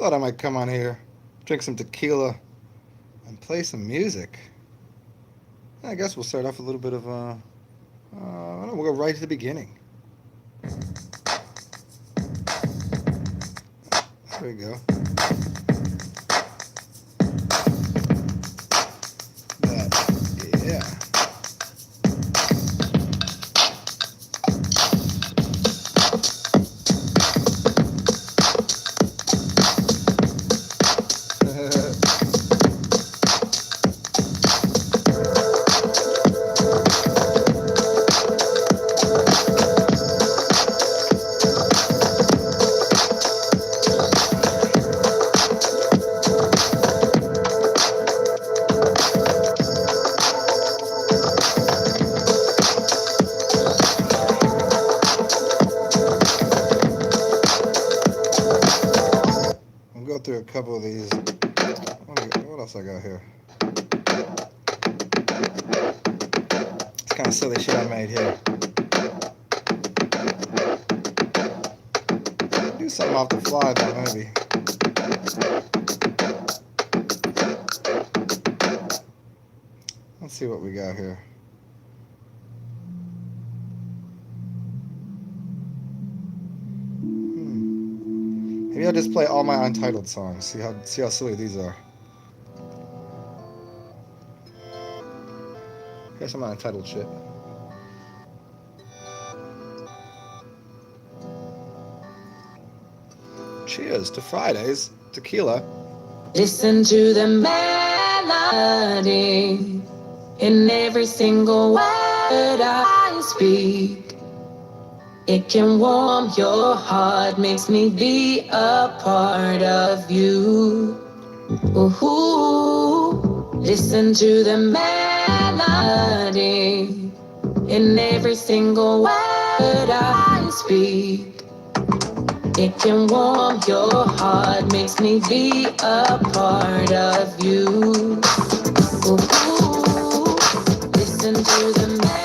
Thought I might come on here, drink some tequila, and play some music. I guess we'll start off with a little bit of we'll go right to the beginning. There we go. Yeah. We'll go through a couple of these. What else I got here? It's kind of silly shit I made here. Do something off the fly though, maybe. Let's see what we got here. Maybe I'll just play all my untitled songs. See how silly these are. Here's some untitled shit. Cheers to Friday's tequila. Listen to the melody in every single word I speak. It can warm your heart, makes me be a part of you. Ooh, listen to the melody in every single word I speak. It can warm your heart, makes me be a part of you. Ooh, listen to the melody.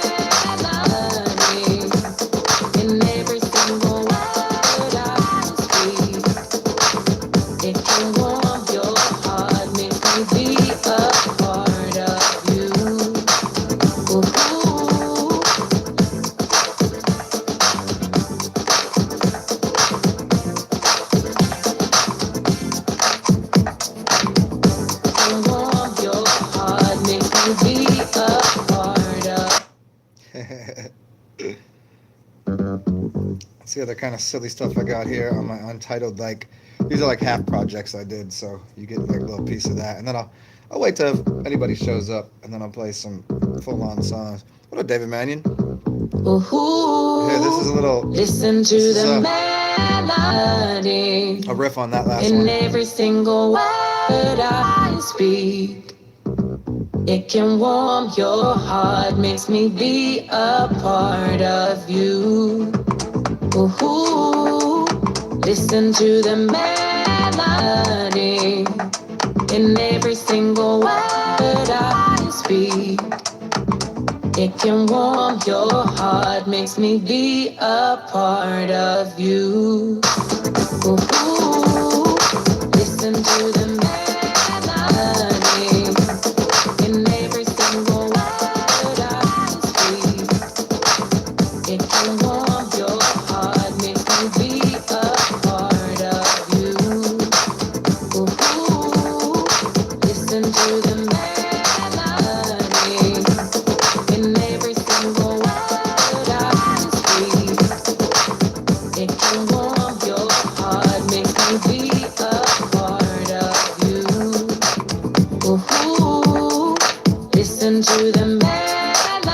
See other kind of silly stuff I got here on my untitled, like these are like half projects I did, so you get like a little piece of that, and then I'll wait till anybody shows up, and then I'll play some full-on songs. What up, David Mannion? Ooh, yeah, this is a little. Listen to the melody. A riff on that last in one. In every single word I speak, it can warm your heart, makes me be a part of you. Ooh, listen to the melody in every single word I speak. It can warm your heart, makes me be a part of you. Ooh, listen to the melody in every single word I speak. It can warm your heart, makes me be a part of you. Ooh, listen to the melody in every single word I speak. It can warm your heart, makes me be a part of you. Ooh, listen to the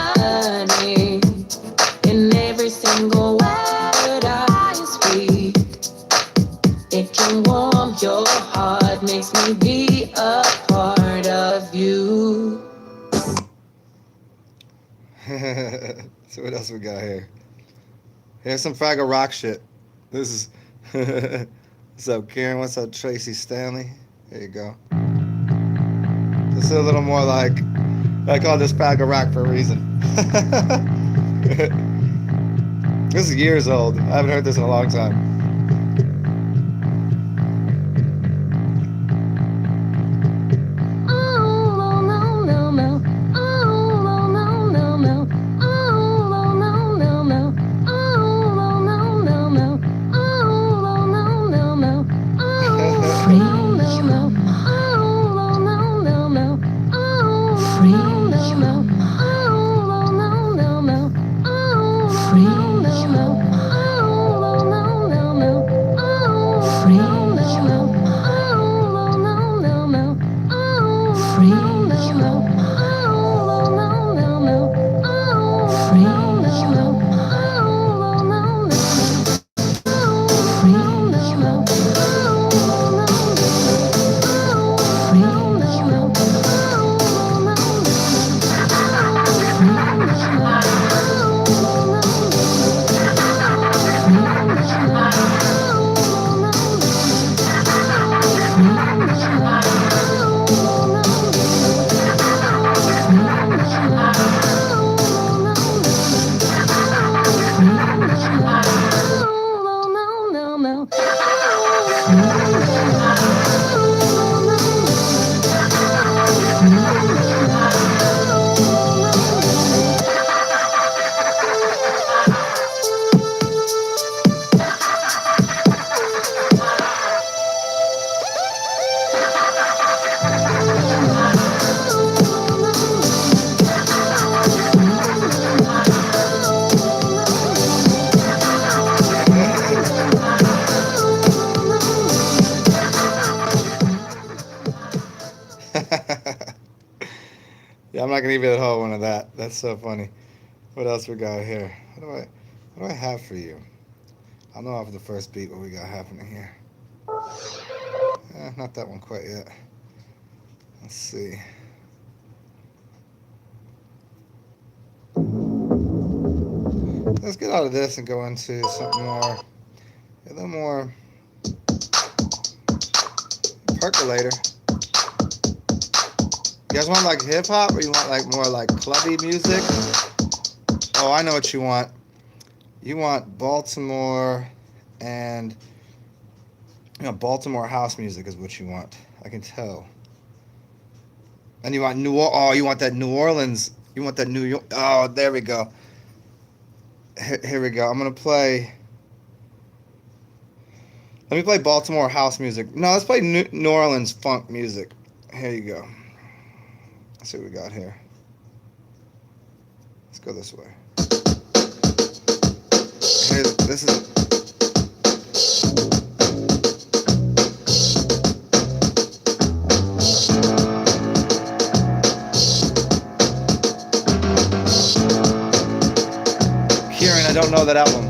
melody in every single word I speak. It can warm your heart, makes me be a part of you. So what else we got here? Here's some Fraggle Rock shit. This is what's up, Karen? What's up, Tracy Stanley? There you go. This is a little more like I call this Fraggle Rock for a reason. This is years old. I haven't heard this in a long time. Yeah, I'm not gonna even hold one of that. That's so funny. What else we got here? What do I have for you? I'll know off the first beat what we got happening here. Not that one quite yet. Let's see. Let's get out of this and go into something more, a little more percolator. You guys want like hip hop or you want like more like clubby music? Oh, I know what you want. You want Baltimore and Baltimore house music is what you want. I can tell. And you want oh, you want that New Orleans. You want that New York. Oh, there we go. Here we go. I'm gonna play. Let me play Baltimore house music. No, let's play New Orleans funk music. Here you go. Let's see what we got here. Let's go this way. This is. Kieran, I don't know that album.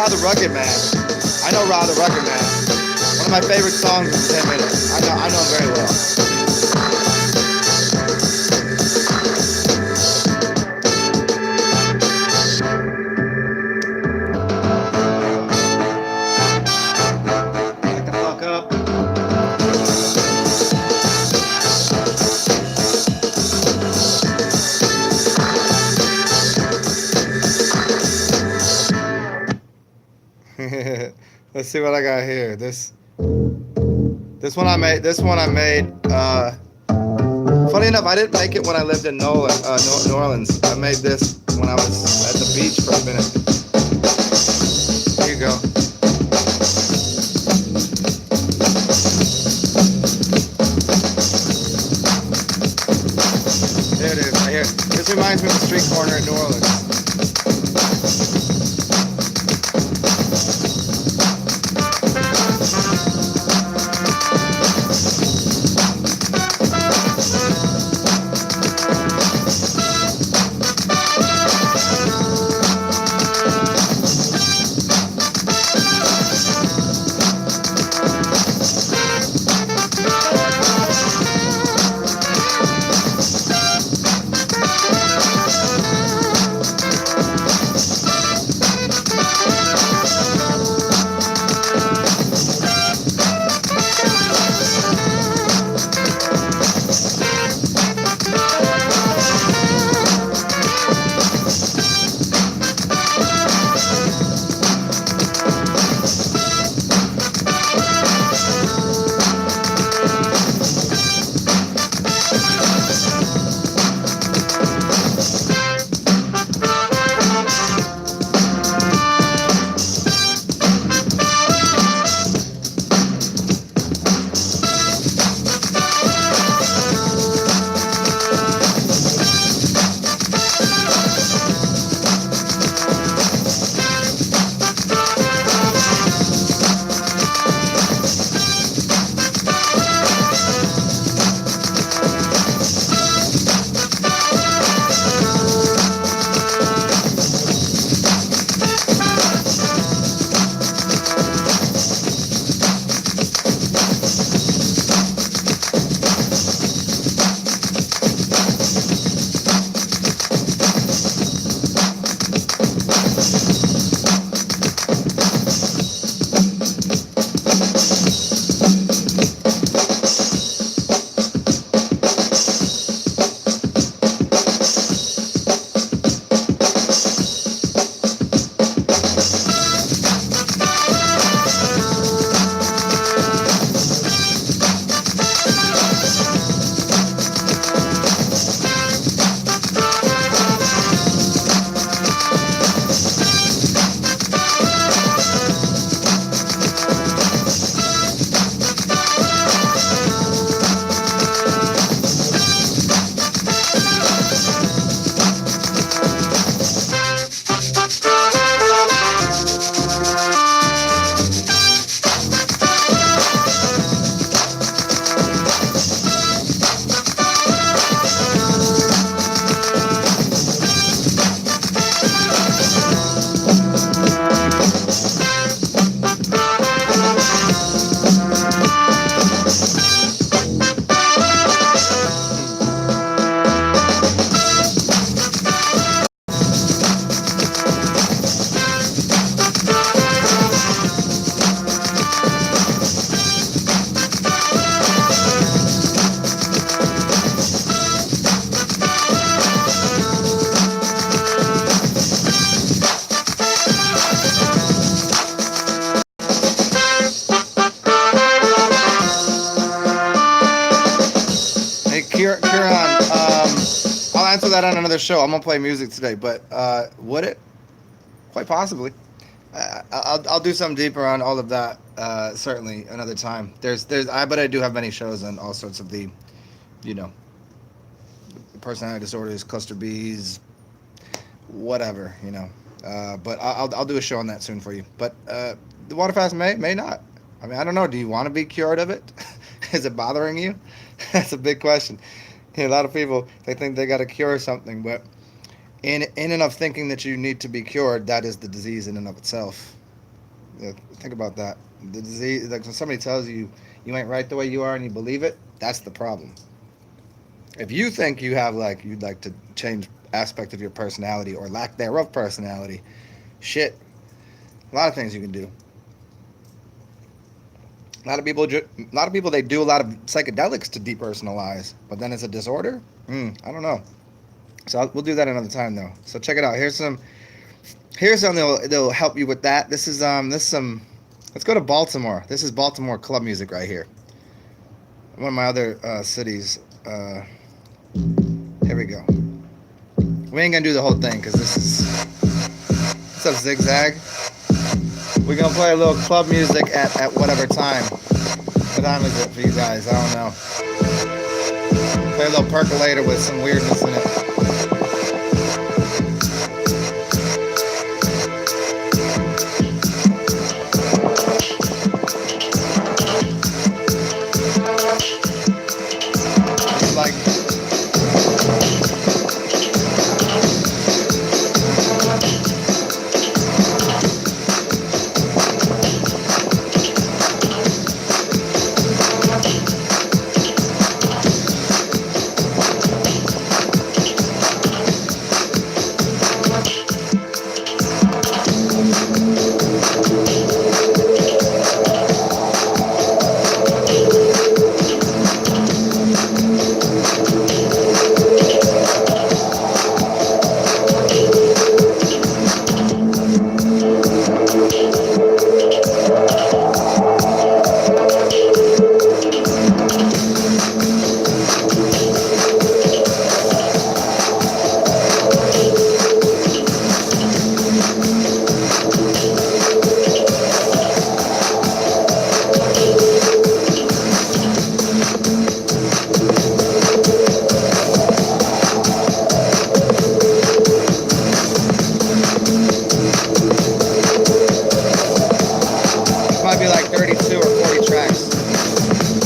The Rugged Man. I know Ra the Rugged Man. One of my favorite songs is 10 Minutes. I know him very well. Back the fuck up. Let's see what I got here. This one I made. This one I made. Funny enough, I didn't make it when I lived in New Orleans. I made this when I was at the beach for a minute. Here you go. There it is, right here. This reminds me of the street corner in New Orleans. Hey, Kieran, I'll answer that on another show. I'm gonna play music today, but would it? Quite possibly. I'll do something deeper on all of that. Certainly another time. But I do have many shows on all sorts of the, you know, personality disorders, cluster Bs, whatever, you know. But I'll do a show on that soon for you. But the water fast may not. I mean, I don't know. Do you want to be cured of it? Is it bothering you? That's a big question. A lot of people, they think they got to cure something, but in and of thinking that you need to be cured, that is the disease in and of itself. Think about that. The disease, like when somebody tells you you ain't right the way you are and you believe it, that's the problem. If you think you have you'd like to change aspect of your personality or lack thereof personality, shit, a lot of things you can do. A lot of people, they do a lot of psychedelics to depersonalize, but then it's a disorder. I don't know. So we'll do that another time though. So check it out. Here's something that'll help you with that. This is Let's go to Baltimore. This is Baltimore club music right here. One of my other cities. Here we go. We ain't gonna do the whole thing because this is. What's up, Zigzag? We're gonna play a little club music at whatever time. What time is it for you guys? I don't know. Play a little percolator with some weirdness in it. It's like this might be like 32 or 40 tracks.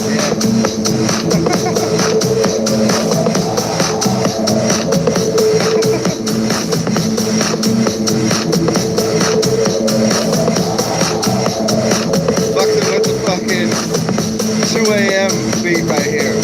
Yeah. Fucking with the fucking 2 a.m. beat right here.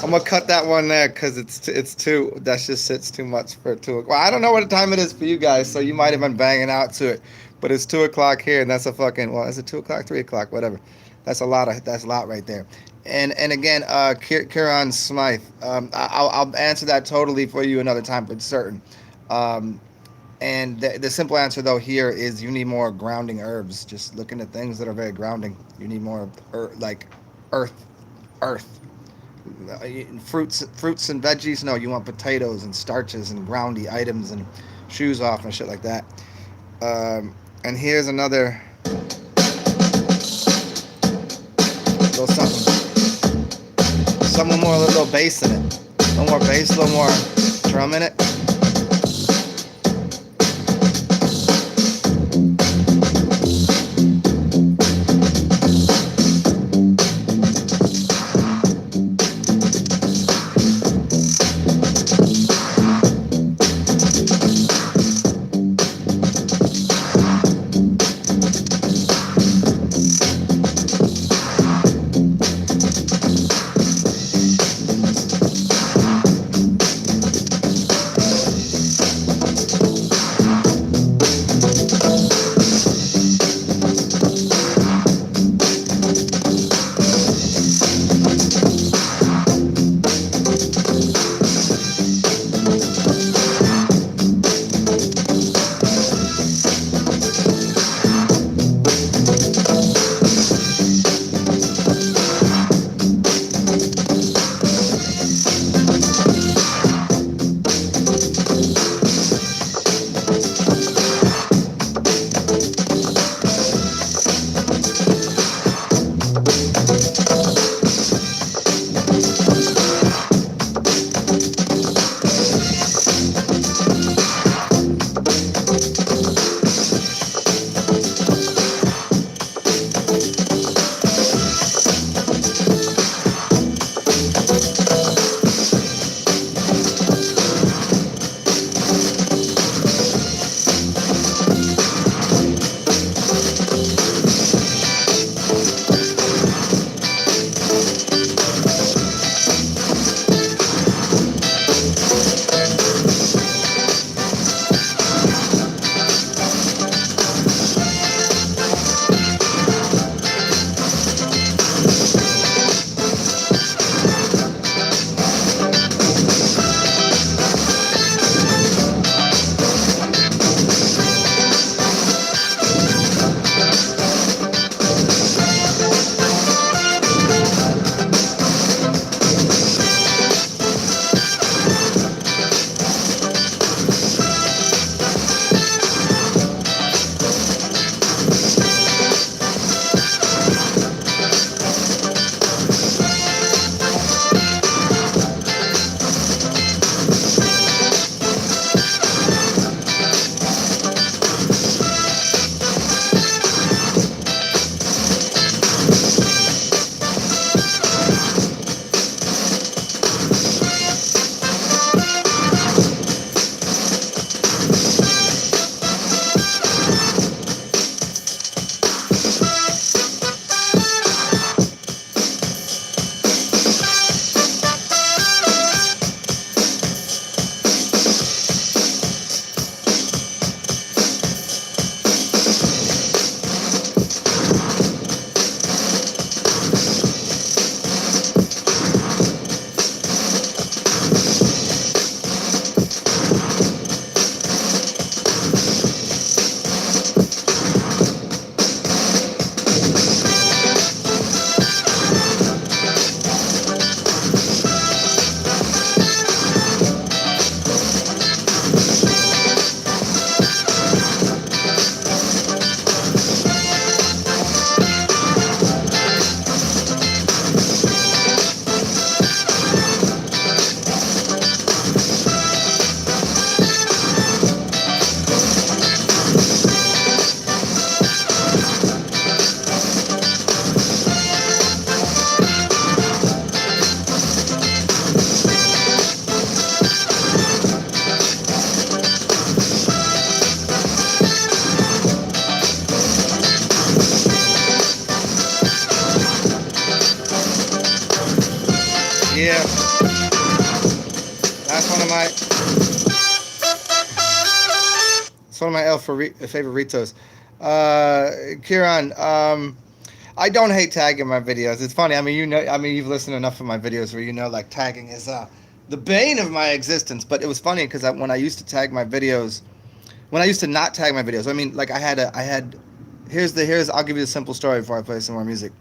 I'm gonna cut that one there because it's too that just sits too much for 2 o'clock. Well, I don't know what time it is for you guys, so you might have been banging out to it, but it's 2 o'clock here, and that's a fucking well, is it 2 o'clock, 3 o'clock, whatever. That's a lot right there. And again, Kieran Smythe, I'll answer that totally for you another time, but certain. Um, and the simple answer though here is you need more grounding herbs. Just looking at things that are very grounding. You need more like earth, earth. fruits and veggies. No, you want potatoes and starches and groundy items and shoes off and shit like that. And here's another little something, something more, a little bass in it, a little more bass, a little more drum in it. Yeah, that's one of my favoritos. Kieran, I don't hate tagging my videos. It's funny. I mean, you've listened to enough of my videos where you know, like, tagging is the bane of my existence. But it was funny because when I used to tag my videos, when I used to not tag my videos, I mean, like, I had. Here's. I'll give you a simple story before I play some more music.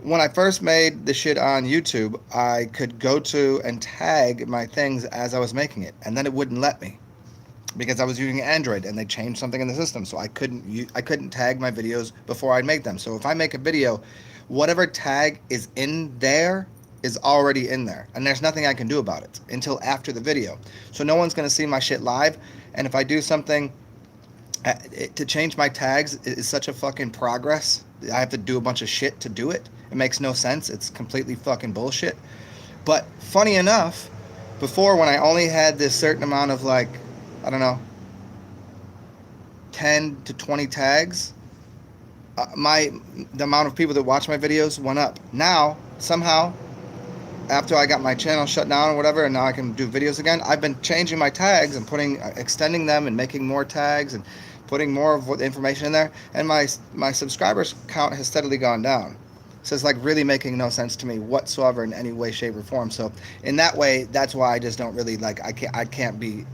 when I first made the shit on YouTube, I could go to and tag my things as I was making it, and then it wouldn't let me because I was using Android and they changed something in the system, so I couldn't tag my videos before I'd make them. So if I make a video, whatever tag is in there is already in there, and there's nothing I can do about it until after the video. So no one's gonna see my shit live, and if I do something to change my tags is such a fucking progress. I have to do a bunch of shit to do it. It makes no sense. It's completely fucking bullshit. But funny enough, before when I only had this certain amount of like, I don't know, 10 to 20 tags, the amount of people that watch my videos went up. Now, somehow, after I got my channel shut down or whatever, and now I can do videos again, I've been changing my tags and extending them and making more tags and putting more of what information in there, and my subscribers count has steadily gone down. So it's like really making no sense to me whatsoever in any way, shape, or form. So in that way, that's why I just don't really like. I can't be,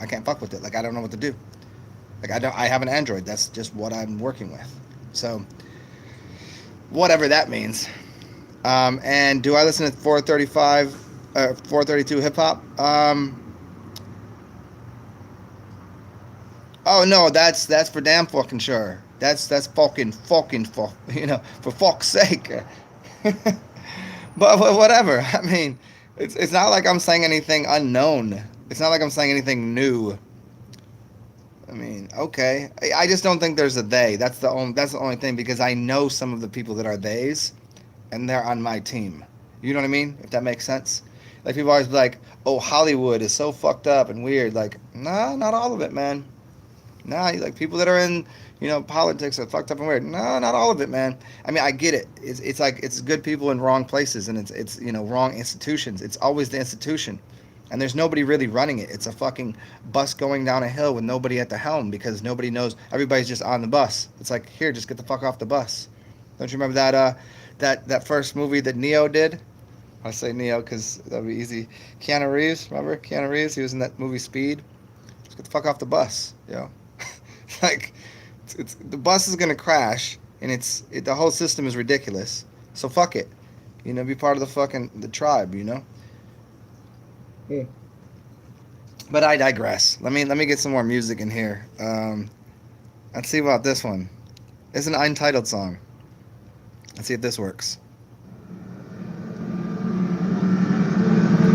I can't fuck with it. Like I don't know what to do. Like I have an Android. That's just what I'm working with. So whatever that means. And do I listen to 432 hip hop? Oh no, that's for damn fucking sure. That's fucking for for fuck's sake. But whatever. I mean, it's not like I'm saying anything unknown. It's not like I'm saying anything new. I mean, okay. I just don't think there's a they. That's the only thing, because I know some of the people that are theys, and they're on my team. You know what I mean? If that makes sense. Like people always be like, "Oh, Hollywood is so fucked up and weird." Like, nah, not all of it, man. Nah, like people that are in, politics are fucked up and weird. No, not all of it, man. I mean, I get it. It's like it's good people in wrong places, and it's wrong institutions. It's always the institution, and there's nobody really running it. It's a fucking bus going down a hill with nobody at the helm because nobody knows. Everybody's just on the bus. It's like, here, just get the fuck off the bus. Don't you remember that first movie that Neo did? I say Neo because that'd be easy. Keanu Reeves, remember Keanu Reeves? He was in that movie Speed. Just get the fuck off the bus, Like, it's the bus is gonna crash, and the whole system is ridiculous. So fuck it, be part of the tribe, Yeah. But I digress. Let me get some more music in here. Let's see about this one. It's an untitled song. Let's see if this works.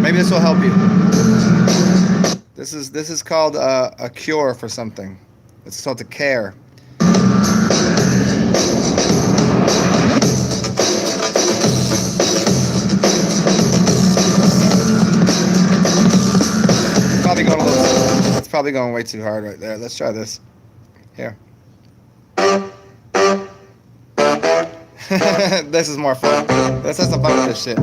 Maybe this will help you. This is called a cure for something. It's called to care. It's probably going way too hard right there. Let's try this. Here. This is more fun. Let's have some fun with this shit.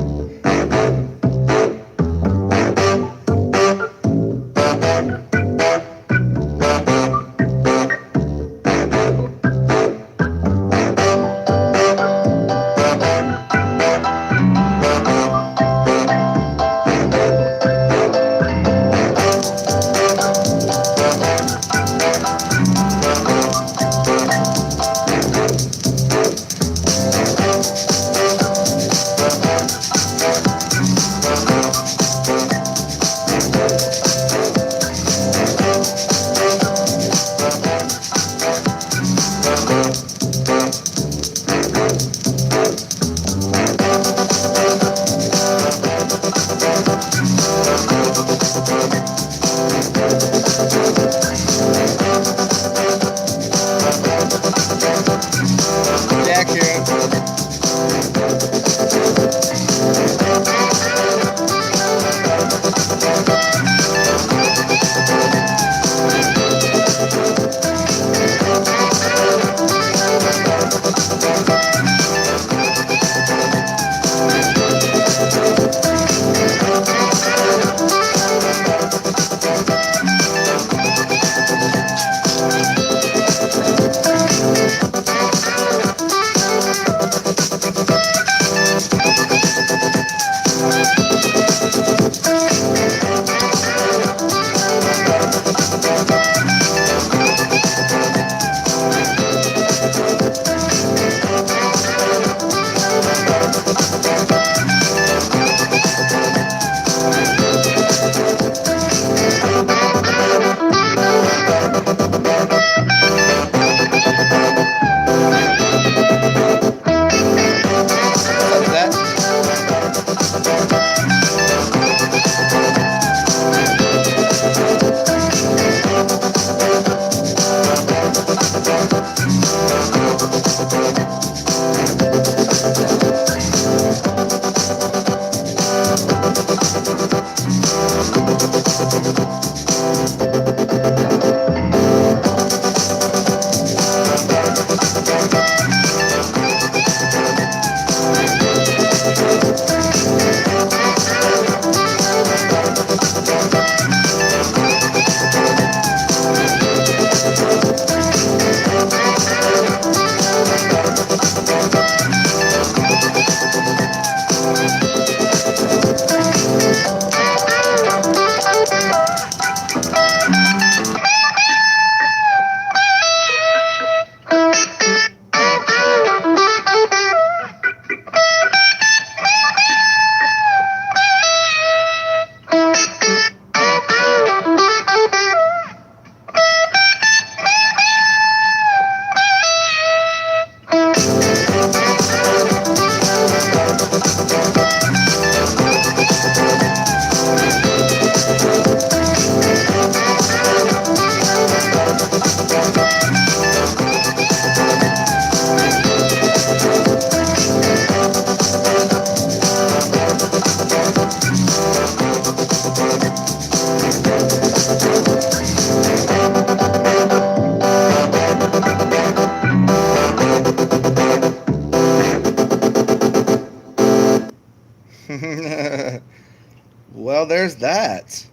there's that.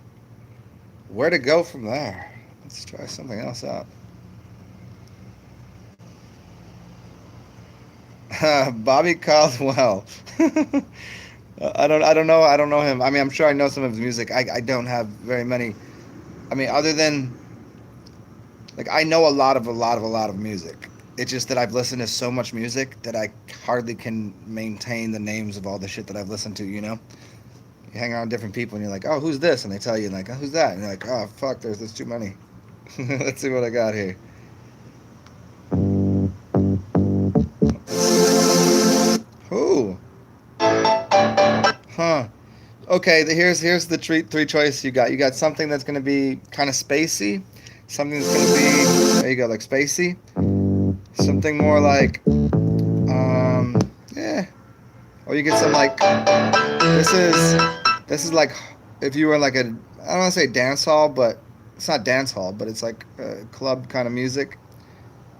Where to go from there? Let's try something else out. Bobby Caldwell. I don't know him. I mean, I'm sure I know some of his music. I don't have very many. I mean, other than like I know a lot of music. It's just that I've listened to so much music that I hardly can maintain the names of all the shit that I've listened to. You know, you hang around different people and you're like, oh, who's this? And they tell you like, oh, who's that? And you're like, oh, fuck, there's too many. Let's see what I got here. Ooh, huh. Okay, here's the three choices you got. You got something that's gonna be kind of spacey, something that's gonna be there you go like spacey, something more like yeah, or you get some like this is like if you were like a I don't want to say dance hall, but it's not dance hall, but it's like club kind of music,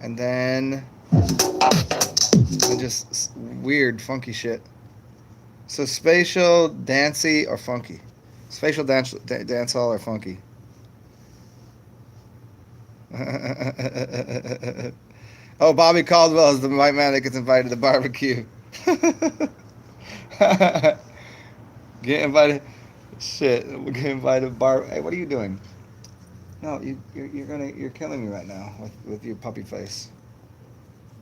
and then and just weird funky shit. So spatial, dancey, or funky? Spatial dance hall or funky? Oh, Bobby Caldwell is the white man that gets invited to the barbecue. Get invited. Shit, we get invited to bar. Hey, what are you doing? No, you're killing me right now with your puppy face.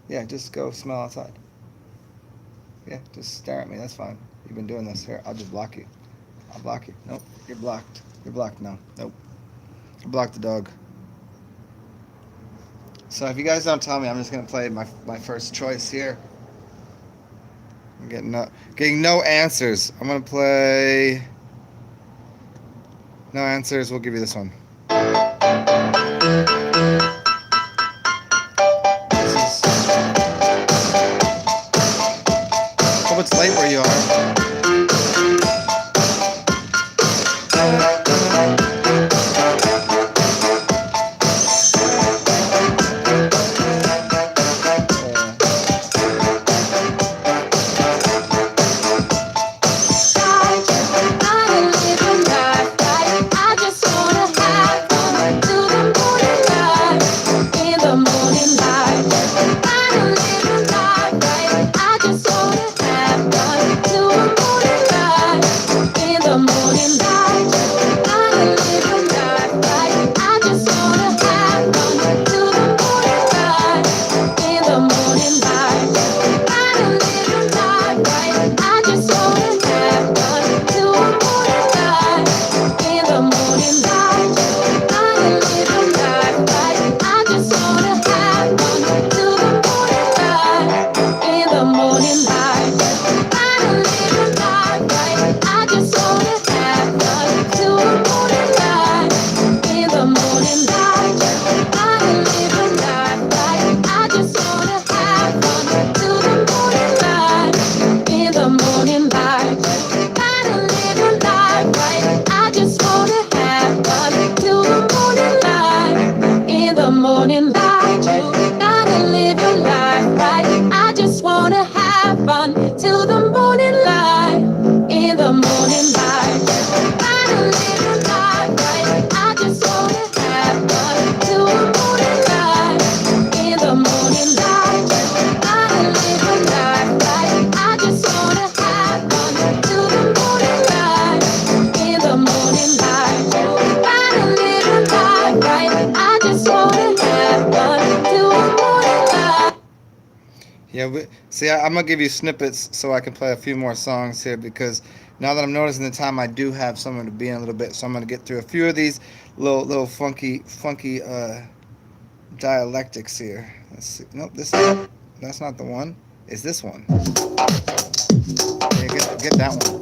Yeah, just go smell outside. Yeah, just stare at me. That's fine. You've been doing this. Here, I'll just block you. I'll block you. Nope, you're blocked. You're blocked now. Nope. I blocked the dog. So if you guys don't tell me, I'm just gonna play my first choice here. I'm getting no answers. I'm gonna play no answers. We'll give you this one. Hope it's late where you are. Yeah, see, I'm gonna give you snippets so I can play a few more songs here because now that I'm noticing the time, I do have somewhere to be in a little bit. So I'm gonna get through a few of these little funky dialectics here. Let's see. Nope, that's not the one. It's this one. Yeah, get that one.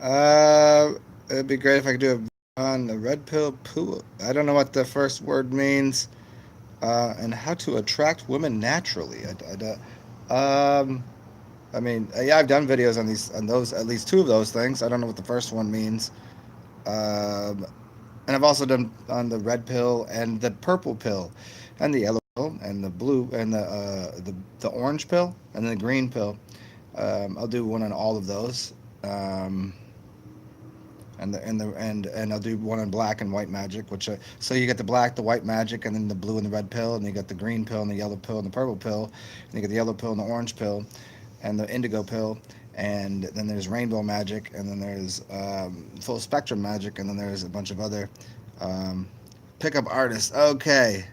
Uh, it'd be great if I could do it on the red pill poo. I don't know what the first word means. And how to attract women naturally. Um, I mean, yeah, I've done videos on these, on those, at least two of those things. I don't know what the first one means. Um, and I've also done on the red pill and the purple pill, and the yellow pill and the blue and the orange pill and the green pill. I'll do one on all of those. Um, and I'll do one on black and white magic, which so you get the black, the white magic, and then the blue and the red pill, and you got the green pill and the yellow pill and the purple pill, and you get the yellow pill and the orange pill, and the indigo pill, and then there's rainbow magic, and then there's full spectrum magic, and then there's a bunch of other um, pickup artists. Okay,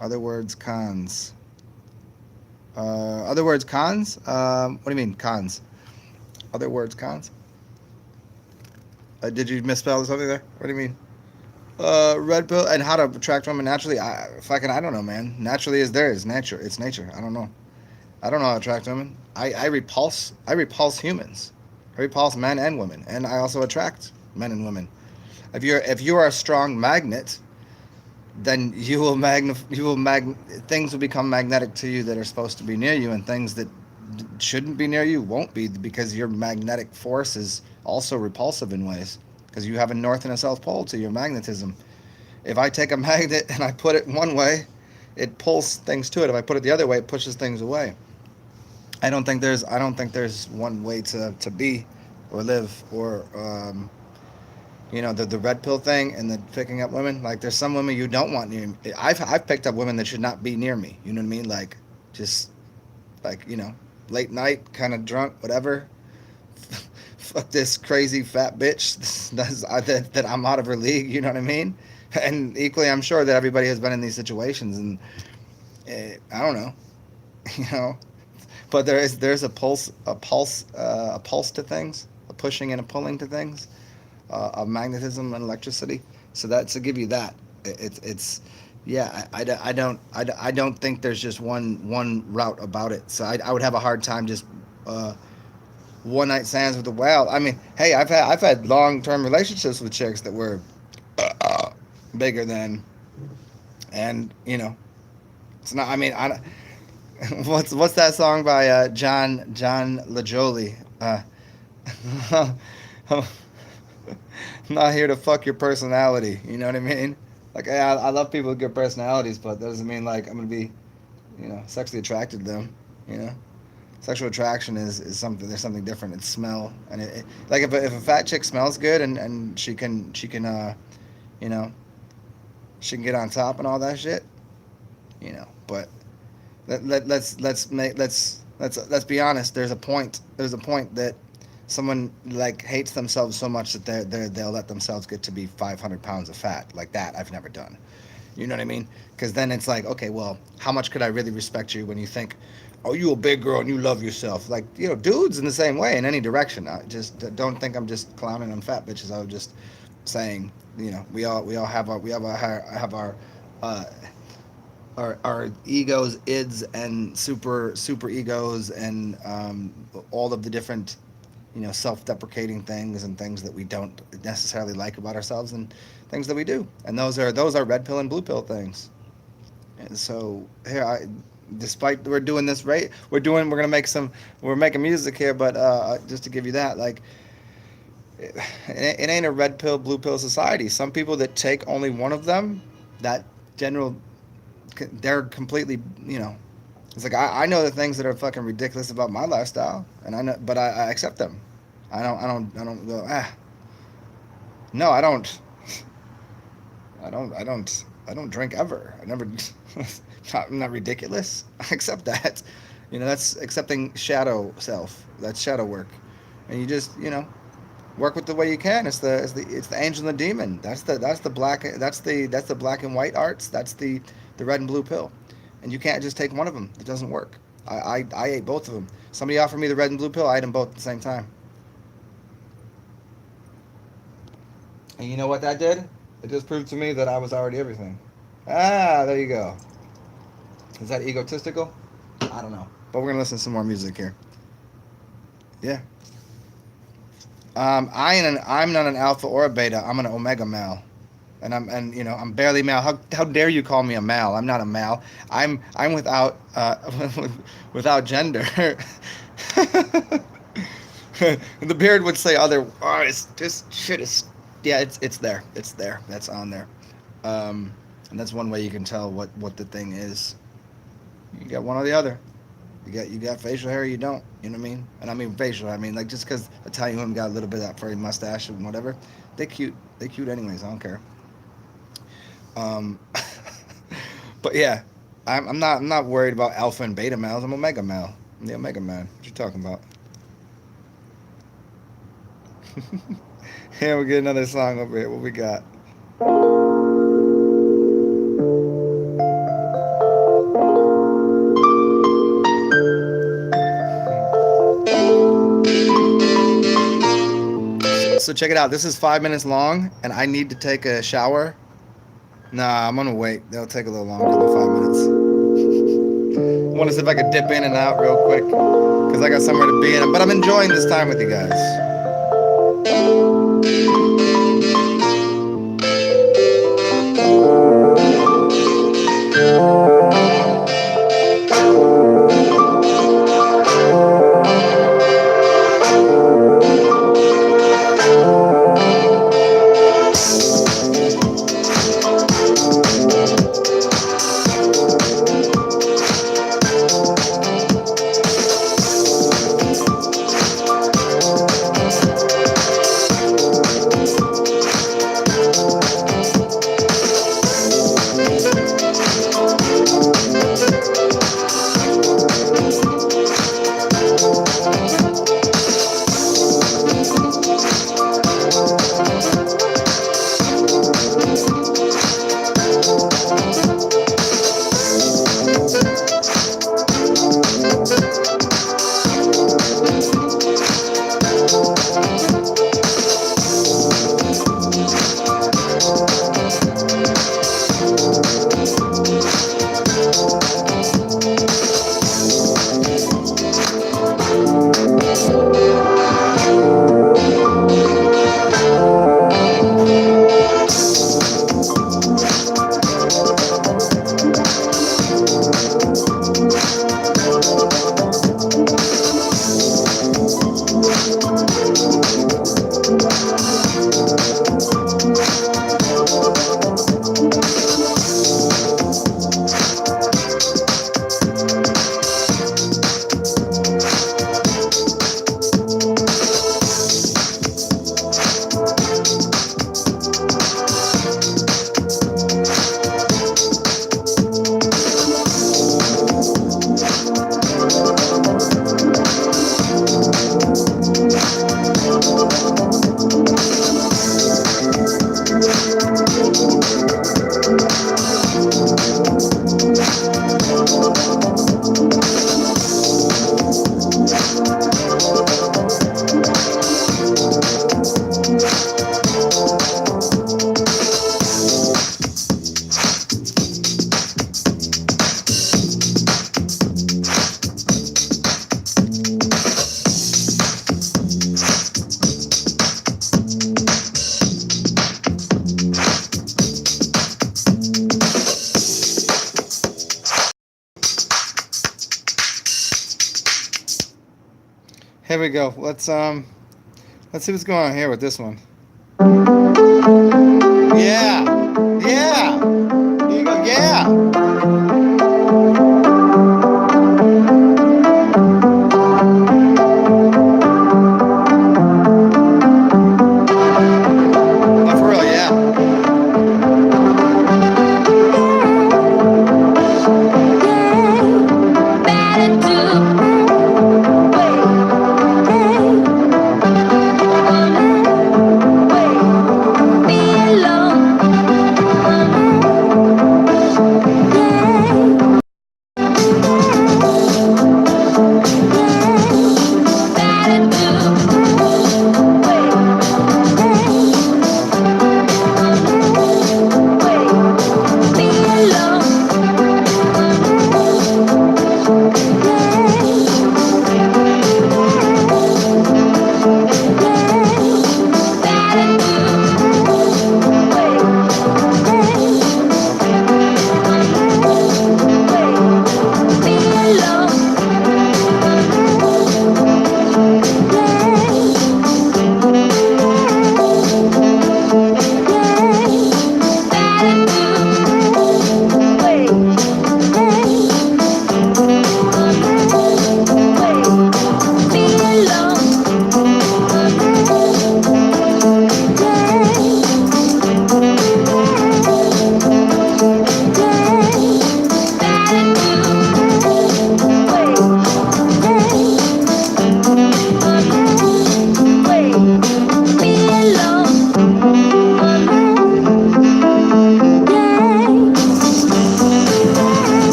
other words cons. Other words cons. What do you mean cons? Other words cons. Did you misspell something there? What do you mean? Red pill and how to attract women naturally. I don't know, man. Naturally is there is nature. It's nature. I don't know. I don't know how to attract women. I repulse. I repulse humans. I repulse men and women, and I also attract men and women. If you are a strong magnet, then you will things will become magnetic to you that are supposed to be near you, and things that shouldn't be near you won't be, because your magnetic force is also repulsive in ways, because you have a north and a south pole to your magnetism. If I take a magnet and I put it one way, it pulls things to it. If I put it the other way, it pushes things away. I don't think there's one way to be or live or the red pill thing and the picking up women. Like there's some women you don't want near me. I've picked up women that should not be near me. You know what I mean? Like just like late night, kind of drunk, whatever. Fuck this crazy fat bitch that I'm out of her league. You know what I mean? And equally, I'm sure that everybody has been in these situations, and I don't know, you know. But there's a pulse to things, a pushing and a pulling to things, of magnetism and electricity. So that to give you that, it's yeah. I don't think there's just one route about it. So I would have a hard time just one night stands with a whale. I mean, hey, I've had long term relationships with chicks that were bigger than, and it's not. I mean, what's that song by John LaJolie? I'm not here to fuck your personality. You know what I mean? Like I love people with good personalities, but that doesn't mean like I'm gonna be sexually attracted to them. You know, sexual attraction is something. There's something different. It's smell, and like if a fat chick smells good and she can you know she can get on top and all that shit. But let's be honest. There's a point that someone like hates themselves so much that they'll let themselves get to be 500 pounds of fat. Like that I've never done. You know what I mean? Because then it's like, okay, well, how much could I really respect you when you think, oh, you a big girl and you love yourself? Like, dudes in the same way in any direction. I just don't think I'm just clowning on fat bitches. I was just saying, we all have uh, our egos, ids, and super egos, and all of the different self-deprecating things and things that we don't necessarily like about ourselves, and things that we do, and those are red pill and blue pill things. And so here, despite we're doing this right, we're making music here, but just to give you that, like it ain't a red pill blue pill society. Some people that take only one of them, that general, they're completely, it's like I know the things that are fucking ridiculous about my lifestyle, and I know, but I accept them. I don't go, no, I don't drink ever. I never. I'm not ridiculous. I accept that. That's accepting shadow self. That's shadow work, and you just work with the way you can. It's the angel and the demon. That's the black and white arts. That's the red and blue pill, and you can't just take one of them. It doesn't work. I ate both of them. Somebody offered me the red and blue pill. I ate them both at the same time. And you know what that did? It just proved to me that I was already everything. There you go. Is that egotistical? I don't know. But we're gonna listen to some more music here. Yeah. I'm not an alpha or a beta. I'm an omega male, and I'm barely male. How dare you call me a male? I'm not a male. I'm without without gender. The beard would say otherwise. This shit is, yeah, it's there. It's there. That's on there. And that's one way you can tell what the thing is. You got one or the other. You got facial hair, or you don't. You know what I mean? And I mean facial. I mean, like, just because Italian women got a little bit of that furry mustache and whatever, they cute. They cute anyways. I don't care. Um, but yeah, I'm not worried about alpha and beta males. I'm omega male. I'm the omega man. What you talking about? Here we get another song over here. What we got? So check it out. This is 5 minutes long, and I need to take a shower. Nah, I'm gonna wait. They'll take a little longer than 5 minutes. I want to see if I could dip in and out real quick, because I got somewhere to be in. But I'm enjoying this time with you guys. Here we go. Let's see what's going on here with this one. Yeah, yeah. Here you go. Yeah. Oh, for real. Yeah.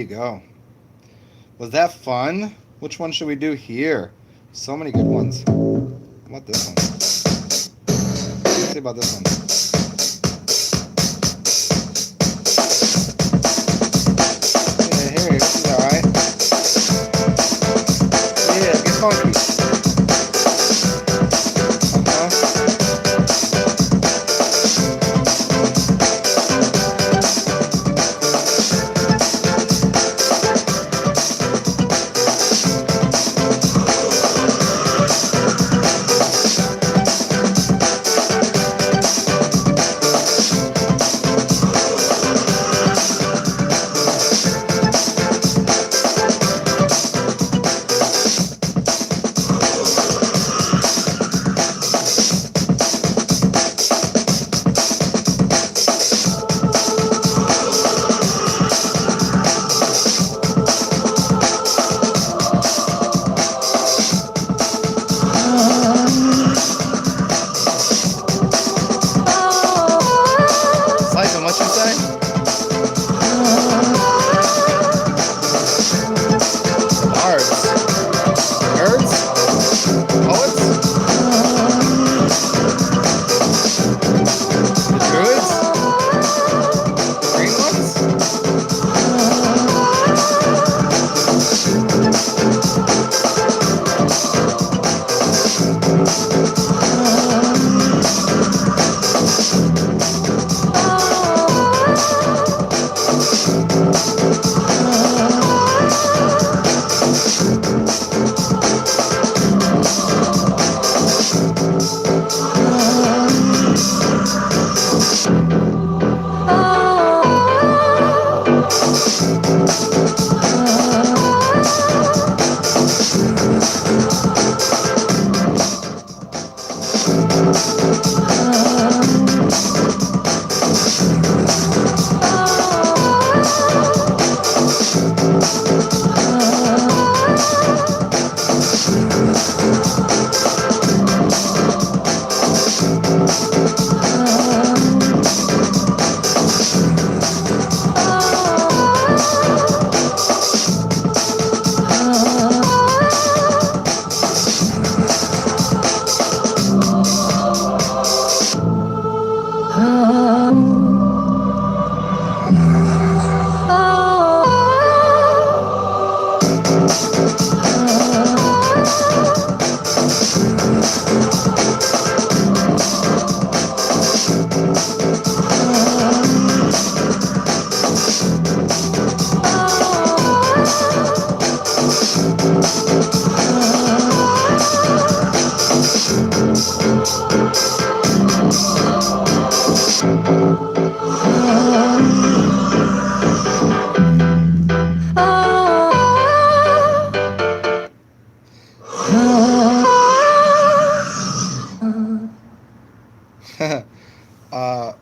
you go. Was that fun? Which one should we do here? So many good ones. How about this one? Let's see about this one. Yeah, here, this is alright. Yeah, get funky. Uh-huh. Siphon, what you say? Bards. Birds? Poets? The druids? The green ones?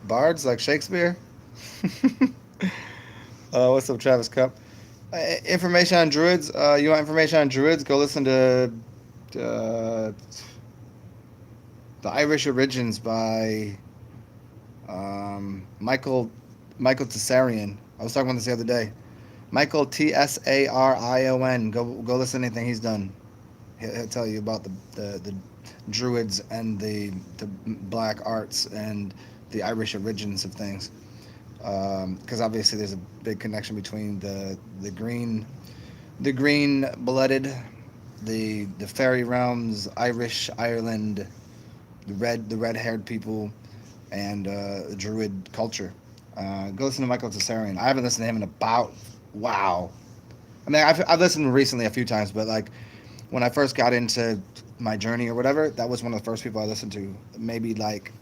Bards like Shakespeare? What's up, Travis Cup? Information on druids. You want information on druids? Go listen to uh, the Irish Origins by Michael Tsarion. I was talking about this the other day. Michael Tsarion. Go listen to anything he's done. He'll tell you about the druids and the black arts and the Irish origins of things. Because obviously there's a big connection between the green blooded, the fairy realms, Irish, Ireland, the red haired people, and Druid culture. Go listen to Michael Tsarion. I haven't listened to him in about wow. I mean, I've listened recently a few times, but like when I first got into my journey or whatever, that was one of the first people I listened to. Maybe like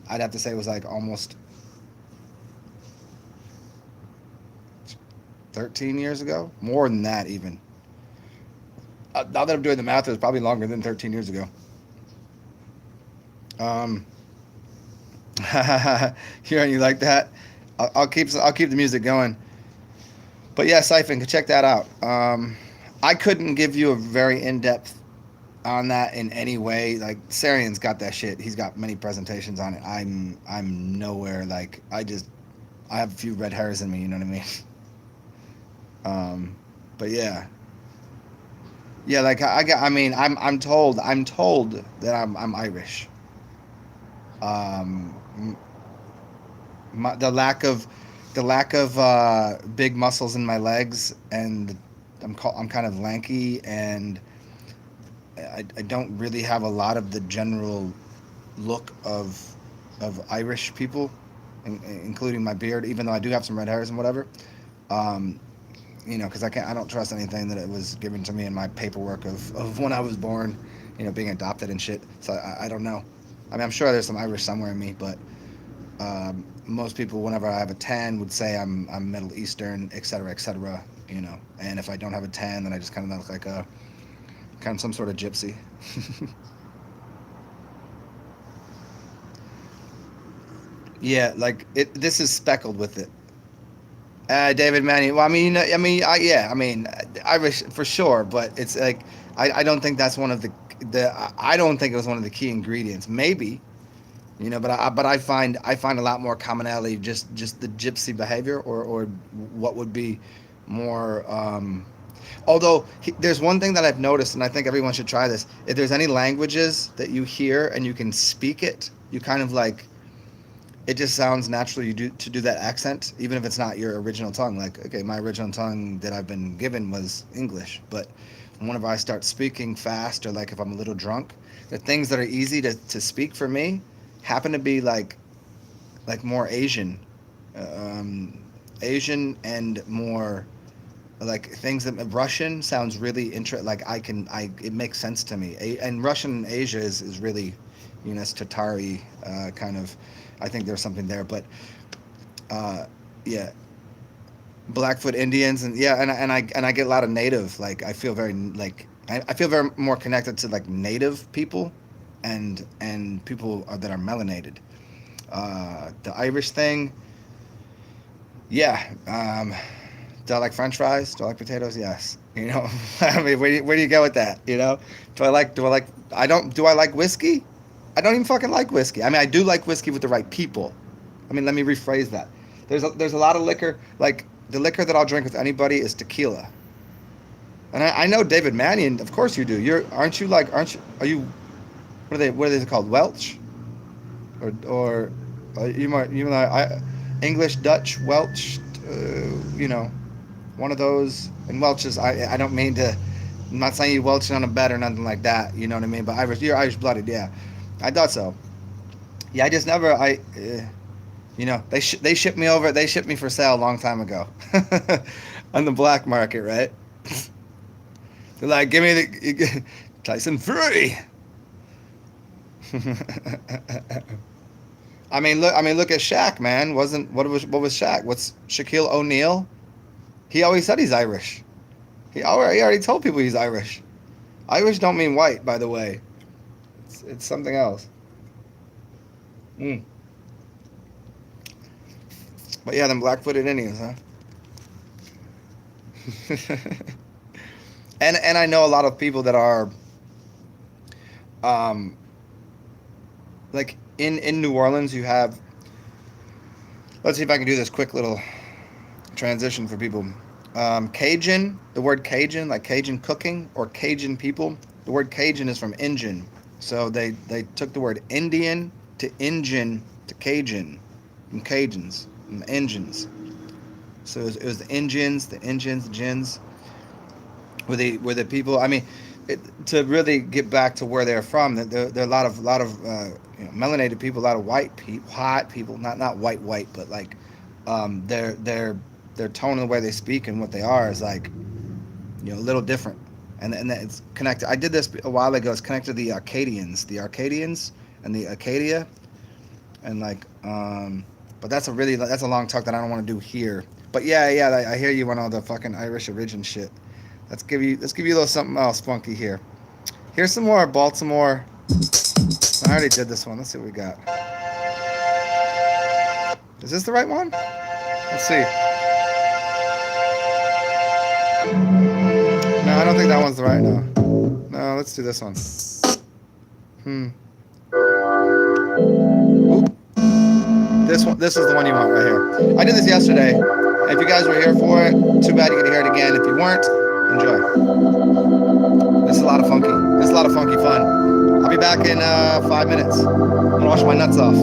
I'd have to say it was like almost 13 years ago, more than that even. Now that I'm doing the math, it was probably longer than 13 years ago. Um, Hearing you like that, I'll keep the music going. But yeah, Siphon, check that out. I couldn't give you a very in depth on that in any way. Like Sarion's got that shit. He's got many presentations on it. I'm nowhere. Like I have a few red hairs in me. You know what I mean? Um, but yeah, yeah. Like I got. I mean, I'm told that I'm Irish. Um, the lack of big muscles in my legs, and I'm kind of lanky, and I don't really have a lot of the general look of Irish people, including my beard. Even though I do have some red hairs and whatever, um, because I don't trust anything that it was given to me in my paperwork of when I was born, being adopted and shit. So I don't know. I mean, I'm sure there's some Irish somewhere in me, but most people, whenever I have a tan, would say I'm Middle Eastern, et cetera, et cetera. And if I don't have a tan, then I just kind of look like a kind of some sort of gypsy. Yeah, like This is speckled with it. David Manning. Well, I mean, yeah, I mean, Irish for sure, but it's like I don't think that's one of I don't think it was one of the key ingredients. Maybe, but I find a lot more commonality just the gypsy behavior or what would be more. Although there's one thing that I've noticed, and I think everyone should try this. If there's any languages that you hear and you can speak it, you kind of like it just sounds natural to do that accent, even if it's not your original tongue. Like, okay, my original tongue that I've been given was English, but whenever I start speaking fast or like if I'm a little drunk, the things that are easy to speak for me happen to be like more um, Asian and more like things that Russian sounds really interesting. Like it makes sense to me. And Russian in Asia is really, it's Tatari kind of. I think there's something there, but uh, yeah, Blackfoot Indians, and yeah, and I get a lot of native. Like I feel very I feel very more connected to like native people, and people that are melanated. The Irish thing, yeah. Do I like French fries? Do I like potatoes? Yes. I mean, where do you go with that? Do I like? I don't. Do I like whiskey? I don't even fucking like whiskey. I mean, I do like whiskey with the right people. I mean, let me rephrase that. There's a lot of liquor. Like the liquor that I'll drink with anybody is tequila. And I know David Mannion. Of course you do. Aren't you like? Aren't you? Are you? What are they called? Welch or English, Dutch, Welch. You know, one of those. And Welch is. I don't mean to. I'm not saying you Welch on a bed or nothing like that. You know what I mean? But you're Irish blooded. Yeah, I thought so. Yeah, I just never. They shipped me over. They shipped me for sale a long time ago, on the black market, right? They're like, give me the Tyson Fury. I mean, look at Shaq, man. Wasn't what was Shaq? What's Shaquille O'Neal? He always said he's Irish. He already told people he's Irish. Irish don't mean white, by the way. It's something else. Mm. But yeah, them black-footed Indians, huh? And I know a lot of people that are um like in New Orleans. You have. Let's see if I can do this quick little transition for people. Cajun, the word Cajun, like Cajun cooking or Cajun people. The word Cajun is from Injun, so they took the word Indian to Injun to Cajun, from Cajuns, from Injuns. So it was the Gins, were the people. I mean, to really get back to where they're from, there are a lot of melanated people, a lot of white people, hot people, not white, but like their tone and the way they speak and what they are is like a little different, and it's connected. I did this a while ago. It's connected to the Arcadians, and the Acadia, and like but that's a long talk that I don't want to do here. But yeah, I hear you on all the fucking Irish origin shit. Let's give you a little something else funky here. Here's some more Baltimore. I already did this one. Let's see what we got. Is this the right one? Let's see. No, I don't think that one's the right. No. No, let's do this one. Hmm. Oop. This one. This is the one you want right here. I did this yesterday. If you guys were here for it, too bad you get to hear it again. If you weren't, enjoy. This is a lot of funky. This is a lot of funky fun. I'll be back in 5 minutes. I'm gonna wash my nuts off.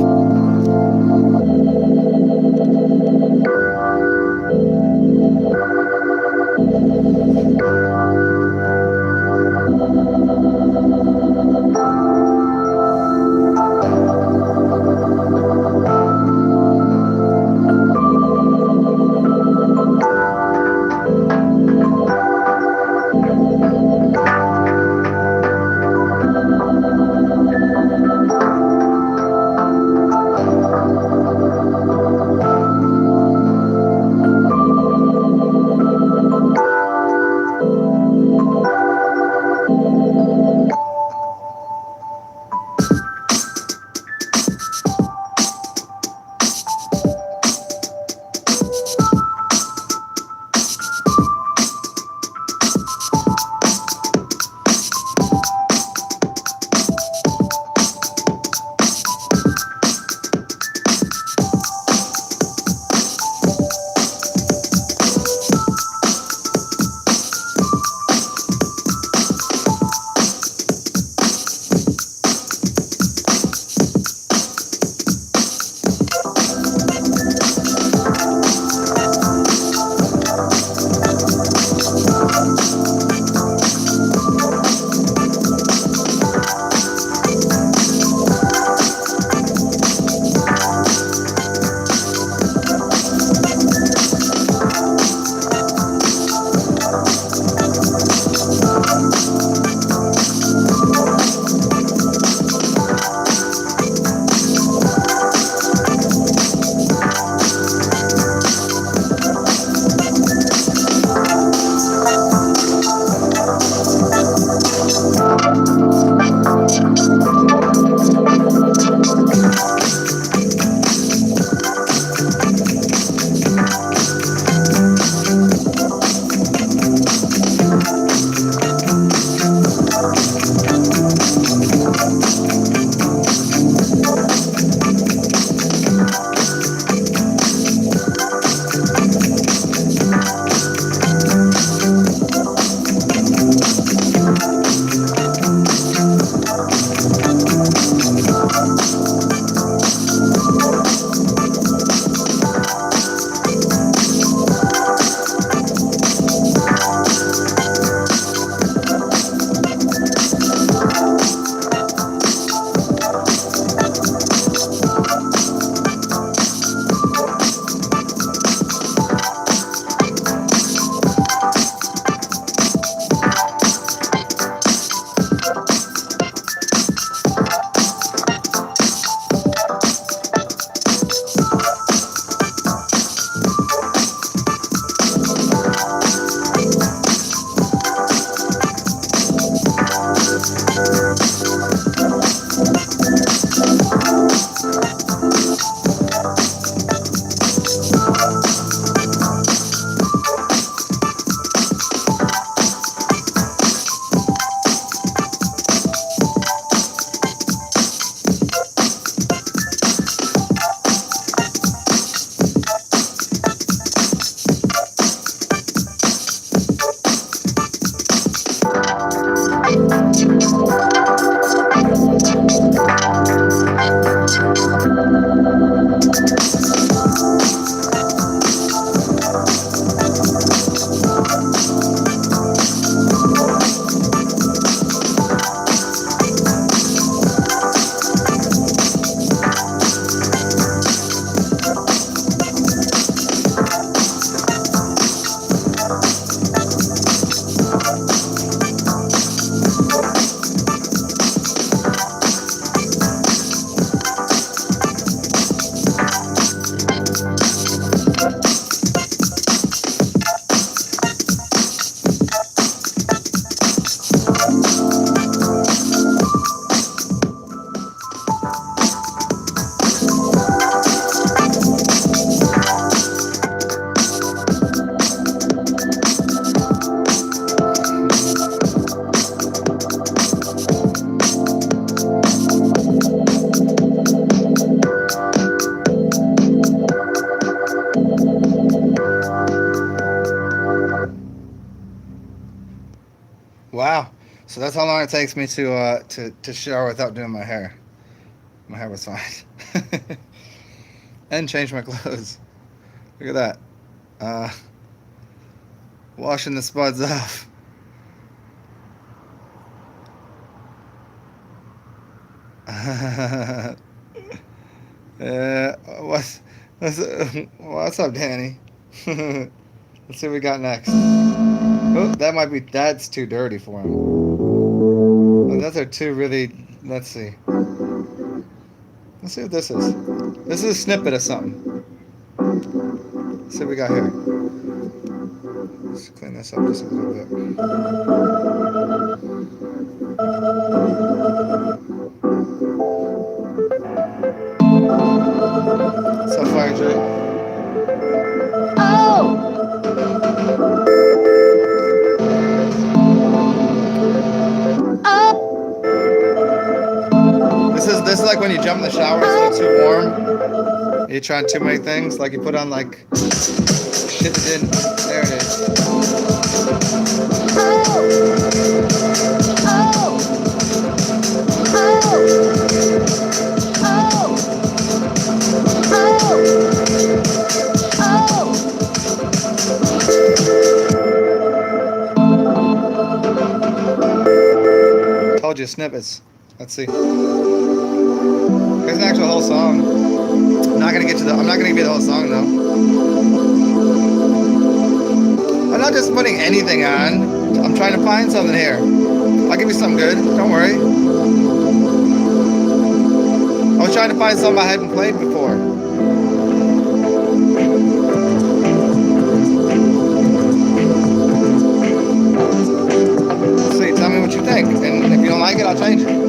So that's how long it takes me to shower without doing my hair. My hair was fine. And change my clothes. Look at that. Uh, Washing the spuds off. Yeah, what's up, Danny? Let's see what we got next. Oh, that's too dirty for him. Oh, those are two really. Let's see. Let's see what this is. This is a snippet of something. Let's see what we got here. Let's clean this up just a little bit. What's up, Fire Jay? This is like when you jump in the shower, it's a little too warm. You're trying too many things, like you put on like shit that didn't. There it is. Told you snippets. Let's see. Here's an actual whole song. I'm not gonna give you the whole song though. I'm not just putting anything on. I'm trying to find something here. I'll give you something good. Don't worry. I was trying to find something I hadn't played before. See, tell me what you think. And if you don't like it, I'll change it.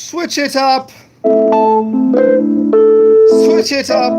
Switch it up. Switch it up.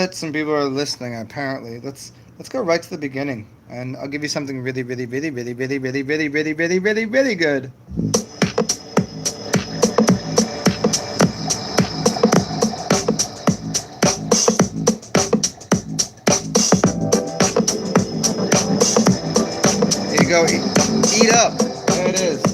that some people are listening. Apparently, let's go right to the beginning, and I'll give you something really, really, really, really, really, really, really, really, really, really, really good. Here you go. Eat up. There it is.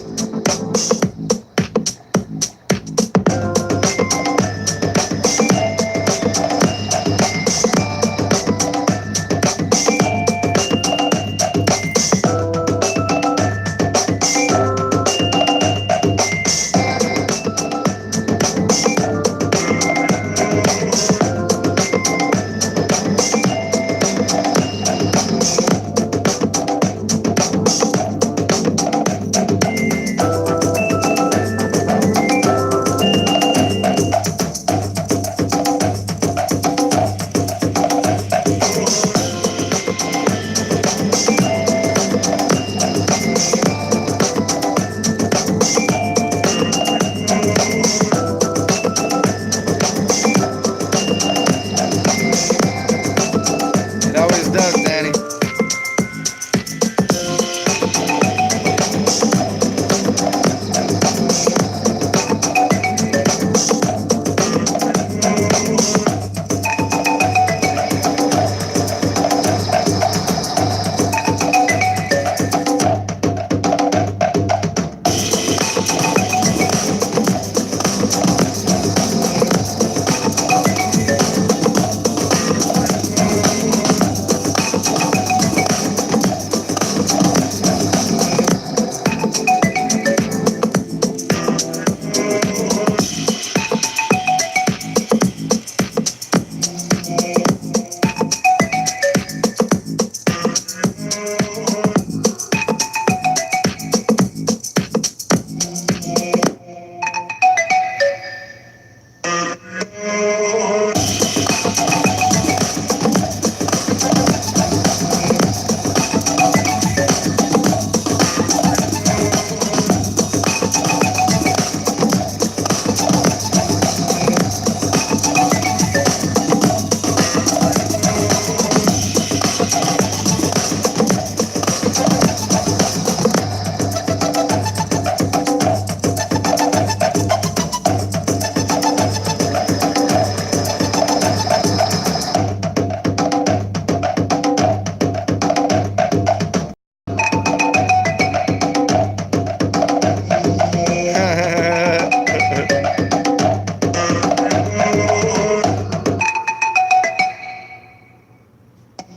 It always does, Danny.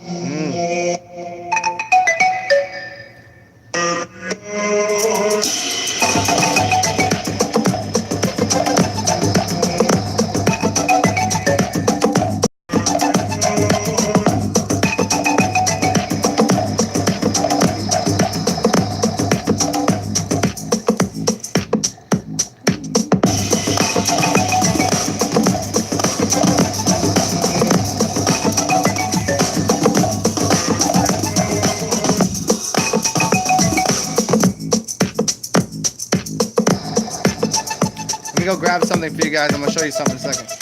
Mm. Let me go grab something for you guys. I'm gonna show you something in a second.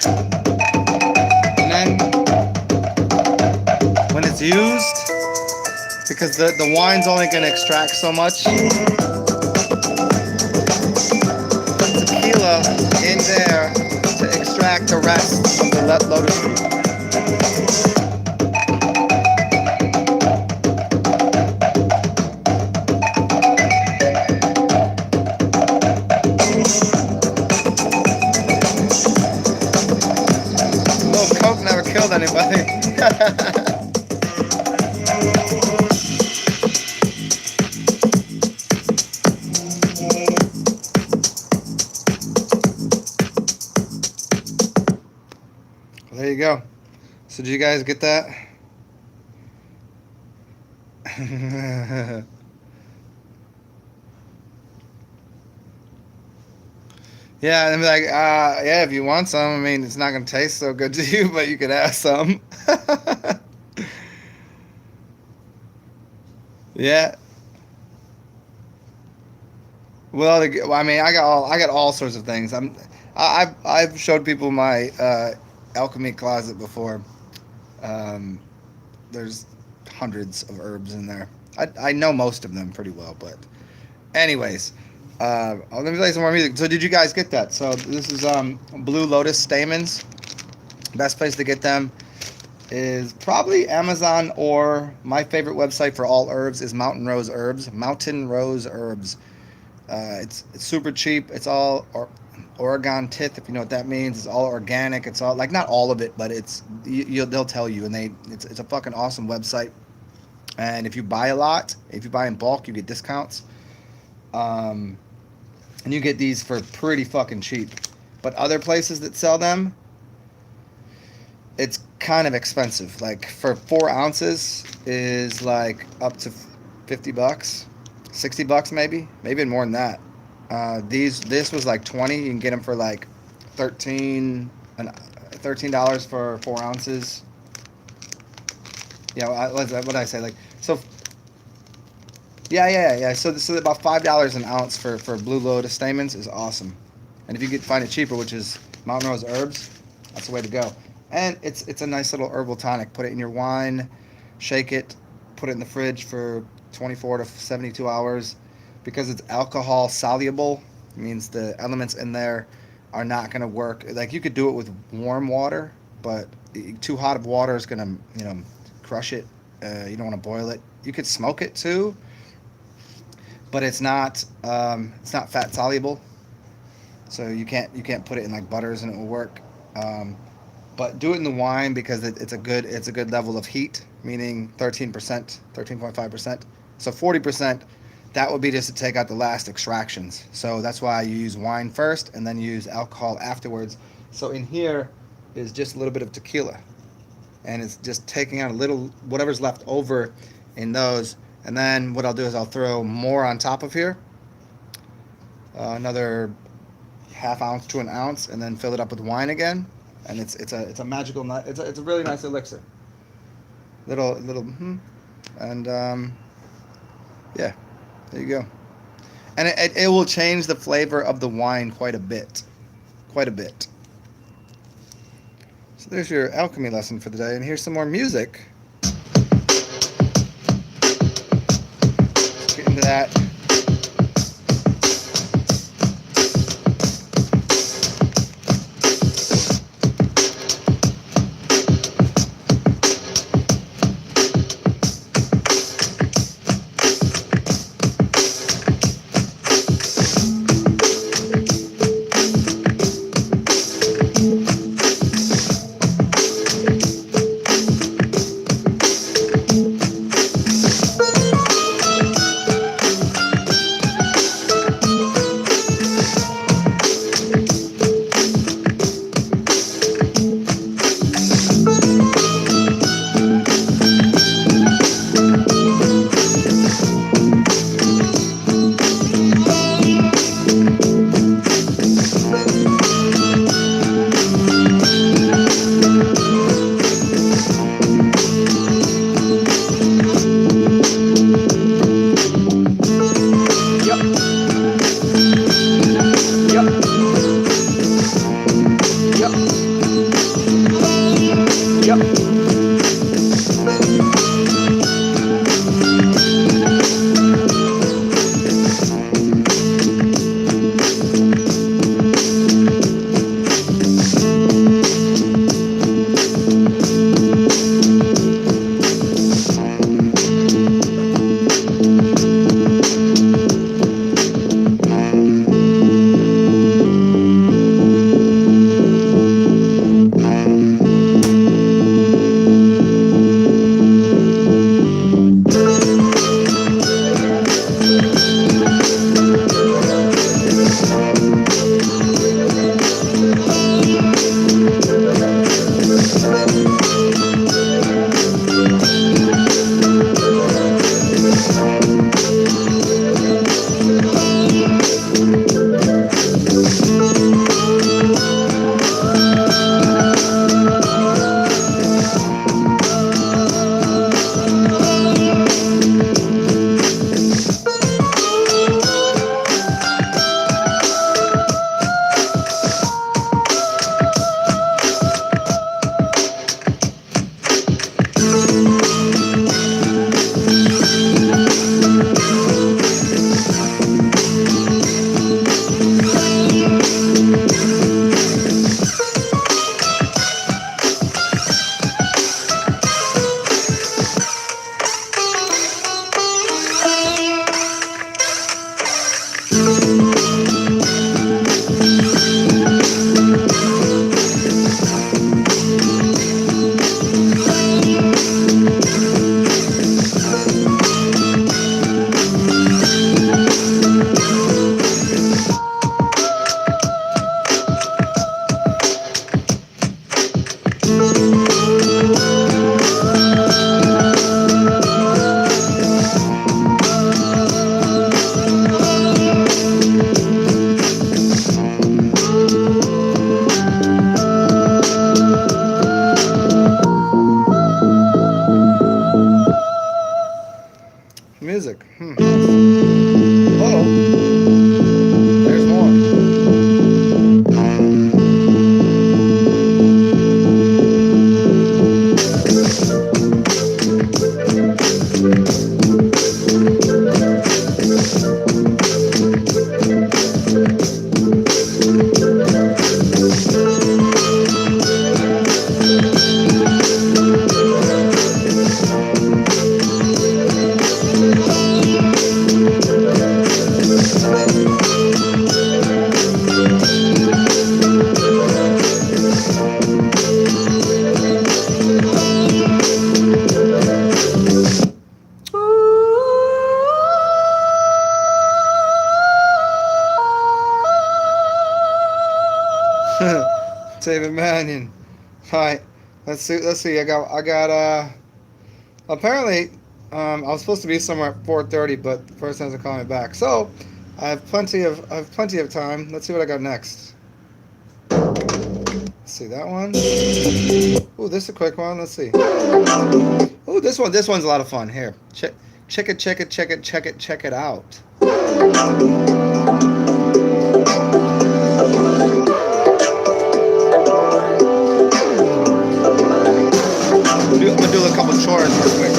And then when it's used, because the wine's only going to extract so much, put tequila in there to extract the rest of the lotus root. A little coke never killed anybody. There you go. So did you guys get that? Yeah, and be like, yeah, if you want some, I mean, it's not gonna taste so good to you, but you could have some. Yeah. Well, I mean, I got all sorts of things. I've showed people my alchemy closet before. Um, there's hundreds of herbs in there. I know most of them pretty well, but anyways, let me play some more music. So did you guys get that? So this is Blue Lotus stamens. Best place to get them is probably Amazon, or my favorite website for all herbs is Mountain Rose Herbs. Mountain Rose Herbs. It's super cheap. It's all Oregon tith, if you know what that means. It's all organic. It's all, like, not all of it, but they'll tell you, and it's a fucking awesome website. And if you buy a lot, if you buy in bulk, you get discounts. And you get these for pretty fucking cheap. But other places that sell them, it's kind of expensive. Like, for 4 ounces is like up to $50, $60 maybe more than that. This was like 20. You can get them for like $13 for 4 ounces. What did I say? Like, so yeah. So about $5 an ounce for Blue Lotus stamens is awesome. And if you could find it cheaper, which is Mountain Rose Herbs, that's the way to go. And it's a nice little herbal tonic. Put it in your wine, shake it, put it in the fridge for 24 to 72 hours. Because it's alcohol soluble, it means the elements in there are not going to work. Like, you could do it with warm water, but too hot of water is going to, crush it. You don't want to boil it. You could smoke it too, but it's not fat soluble, so you can't put it in like butters and it will work. But do it in the wine because it's a good level of heat, meaning 13%, 13.5%. So 40%, that would be just to take out the last extractions. So that's why you use wine first and then you use alcohol afterwards. So in here is just a little bit of tequila, and it's just taking out a little whatever's left over in those. And then what I'll do is I'll throw more on top of here, another half ounce to an ounce, and then fill it up with wine again. And it's a magical, it's a really nice elixir. Little and yeah, there you go. And it will change the flavor of the wine quite a bit. So there's your alchemy lesson for the day, and here's some more music. Let's get into that. Yep. Yep. Music. Oh, there's more. David Mannion. All right. Let's see. Let's see. I got. Apparently, I was supposed to be somewhere at 4:30, but the person hasn't called me back. So, I have plenty of time. Let's see what I got next. Let's see that one. Ooh, this is a quick one. Let's see. Ooh, this one. This one's a lot of fun. Here, check it. Check it. Check it. Check it. Check it out. I'm gonna do a couple chores real quick.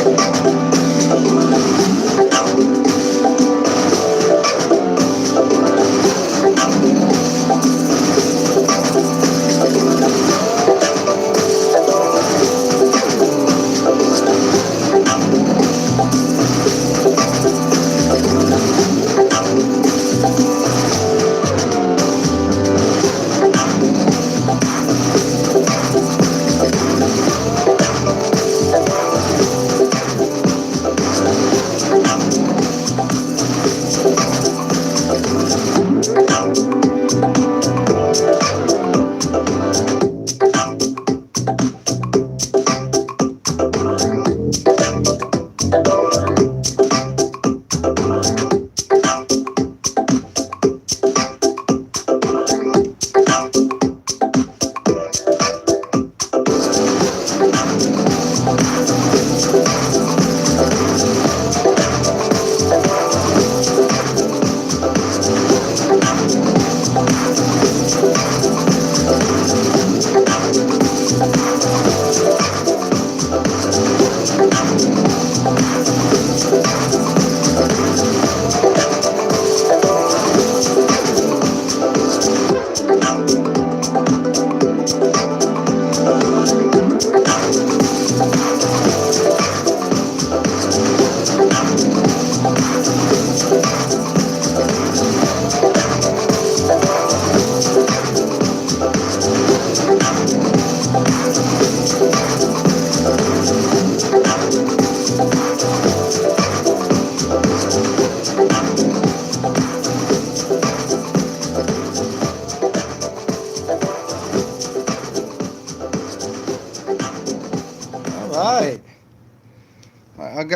right.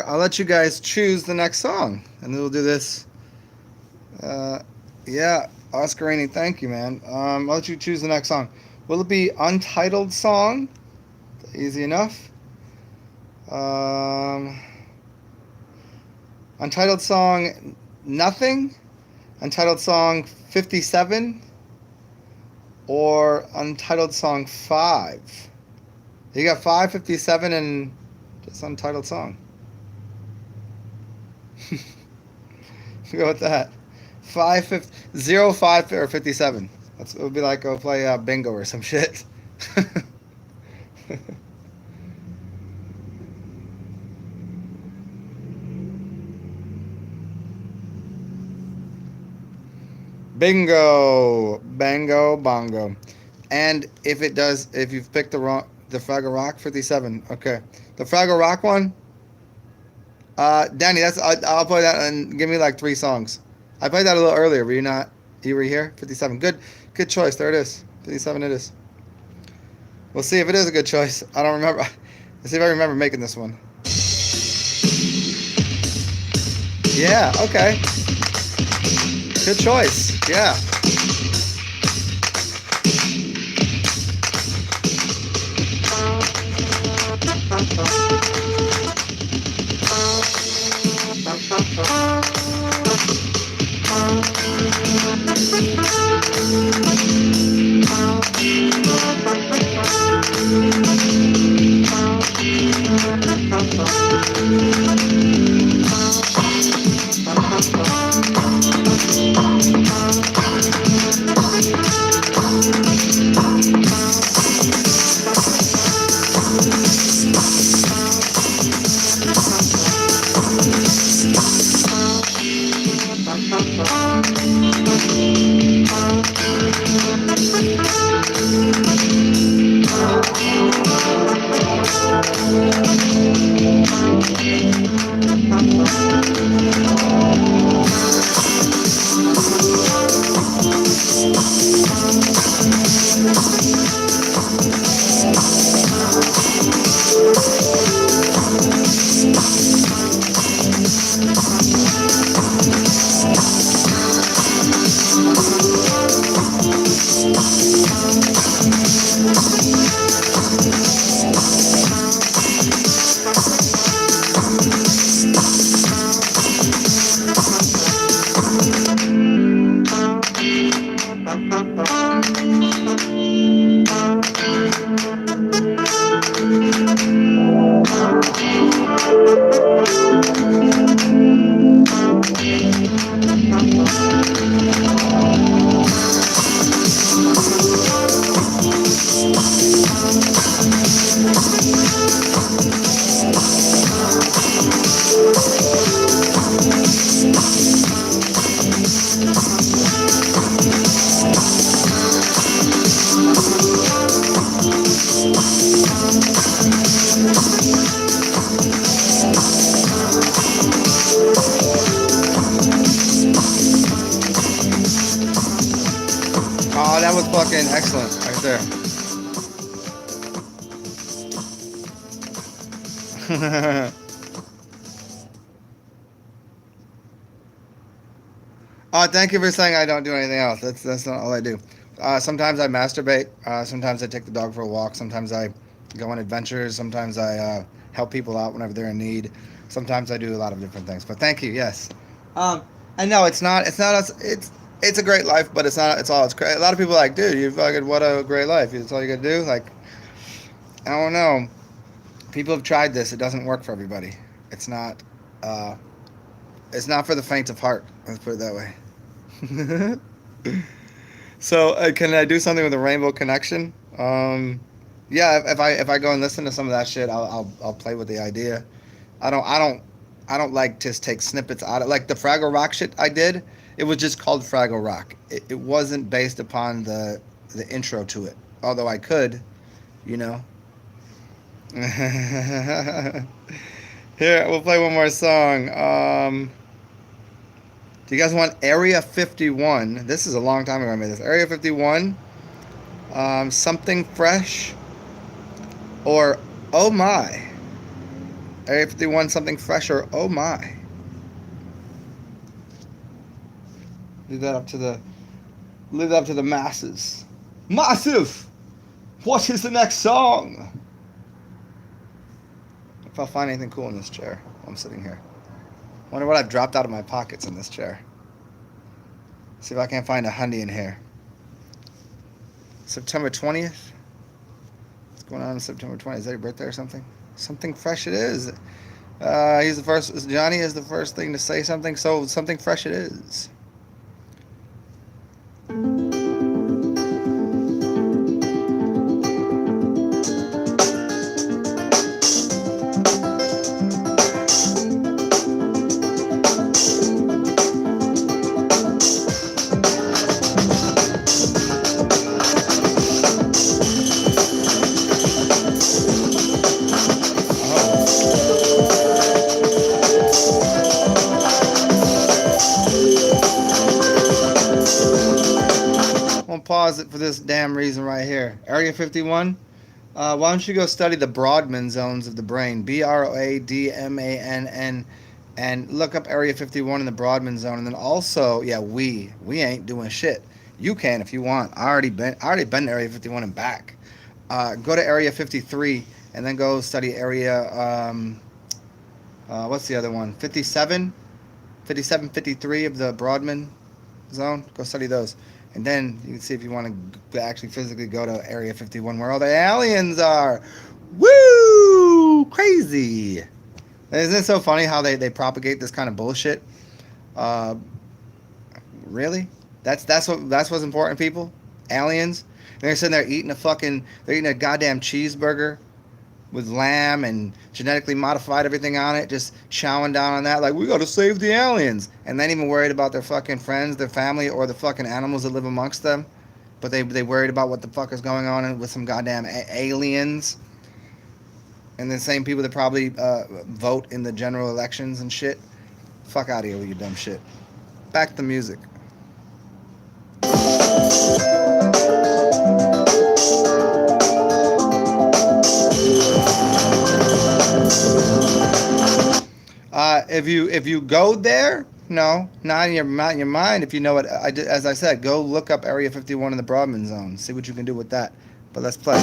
I'll let you guys choose the next song, and then we'll do this. Uh, yeah, Oscarini, thank you, man. I'll let you choose the next song. Will it be Untitled Song? Easy enough. Um, Untitled Song, Nothing. Untitled Song 57. Or Untitled Song 5. You got 5, 57, and just Untitled Song. Go with that. 0, 5, or 57. It would be like go play bingo or some shit. Bingo, bango, bongo. And if you've picked the Fraggle Rock 57, okay, the Fraggle Rock one, Danny, I'll play that and give me like 3 songs. I played that a little earlier. Were you not? You were here. 57. Good choice. There it is. 57. It is. We'll see if it is a good choice. I don't remember. Let's see if I remember making this one. Yeah. Okay. Good choice. Yeah. Oh, that was fucking excellent right there. Oh, thank you for saying I don't do anything else. That's not all I do. Sometimes I masturbate. Sometimes I take the dog for a walk. Sometimes I go on adventures. Sometimes I help people out whenever they're in need. Sometimes I do a lot of different things. But thank you. Yes. I know it's not. It's not. It's a great life, but it's not. It's all. It's great. A lot of people are like, dude, you fucking what a great life. That's all you gotta do. Like, I don't know. People have tried this. It doesn't work for everybody. It's not. Uh, it's not for the faint of heart. Let's put it that way. So can I do something with a Rainbow Connection? Yeah, if I go and listen to some of that shit, I'll play with the idea. I don't like just take snippets out of like the Fraggle Rock shit I did. It was just called Fraggle Rock. It wasn't based upon the intro to it. Although I could, you know. Here we'll play one more song. Do you guys want Area 51? This is a long time ago I made this. Area 51, Something Fresh, or Oh My. Area 51, something fresher. Oh my. Leave that up to the masses. Massive. What is the next song? If I'll find anything cool in this chair while I'm sitting here. Wonder what I've dropped out of my pockets in this chair. See if I can't find a hundy in here. September 20th. What's going on September 20th? Is that your birthday or something? Something fresh it is. He's the first. Johnny is the first thing to say something, so something fresh it is. Pause it for this damn reason right here. Area 51. Why don't you go study the Brodmann zones of the brain? Bradmann, and look up Area 51 in the Brodmann zone, and then also, yeah, we ain't doing shit. You can if you want. I already been to Area 51 and back. Go to Area 53 and then go study Area. What's the other one? 57, 53 of the Brodmann zone. Go study those. And then you can see if you want to actually physically go to Area 51 where all the aliens are. Woo! Crazy. Isn't it so funny how they propagate this kind of bullshit? Really? That's what's important, people? Aliens? And they're sitting there eating a goddamn cheeseburger with lamb and genetically modified everything on it, just chowing down on that like, we gotta save the aliens. And then even worried about their fucking friends, their family, or the fucking animals that live amongst them. But they worried about what the fuck is going on with some goddamn aliens. And the same people that probably vote in the general elections and shit. Fuck out of here with your dumb shit. Back to the music. If you go there, no, not in your mind. If you know what as I said, go look up Area 51 in the Brodmann zone. See what you can do with that. But let's play.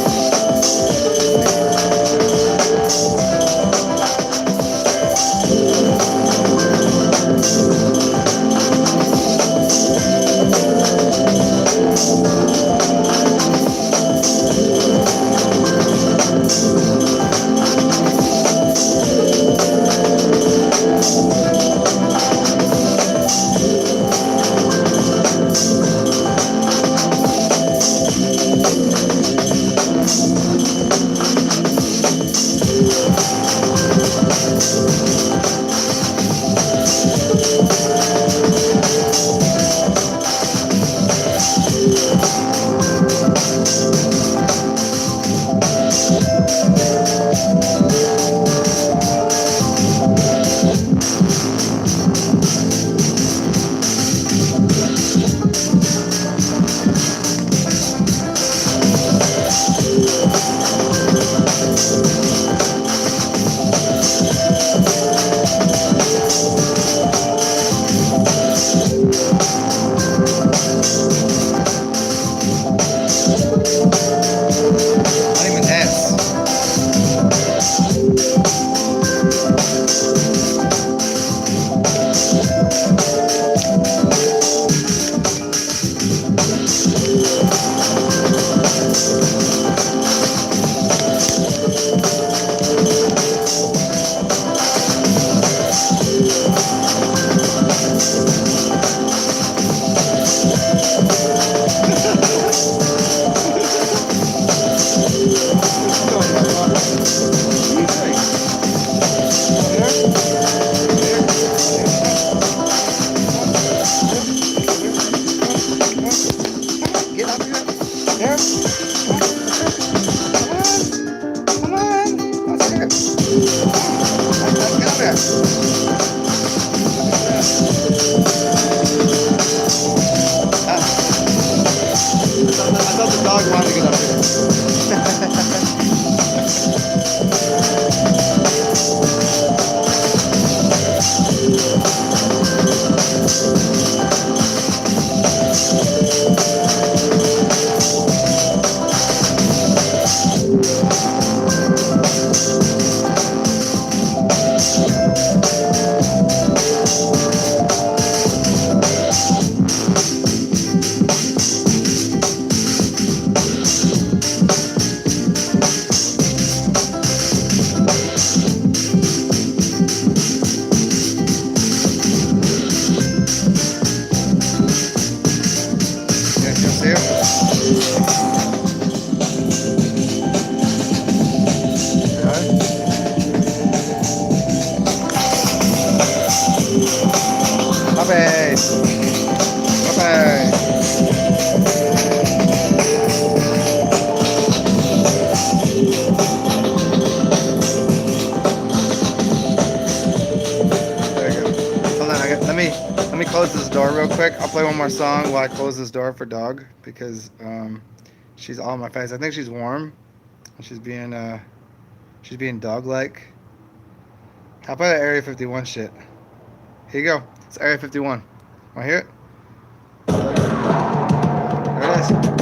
more song while I close this door for dog because she's all in my face. I think she's warm. She's being dog like. How about that Area 51 shit? Here you go. It's Area 51. Want to hear it? There it is.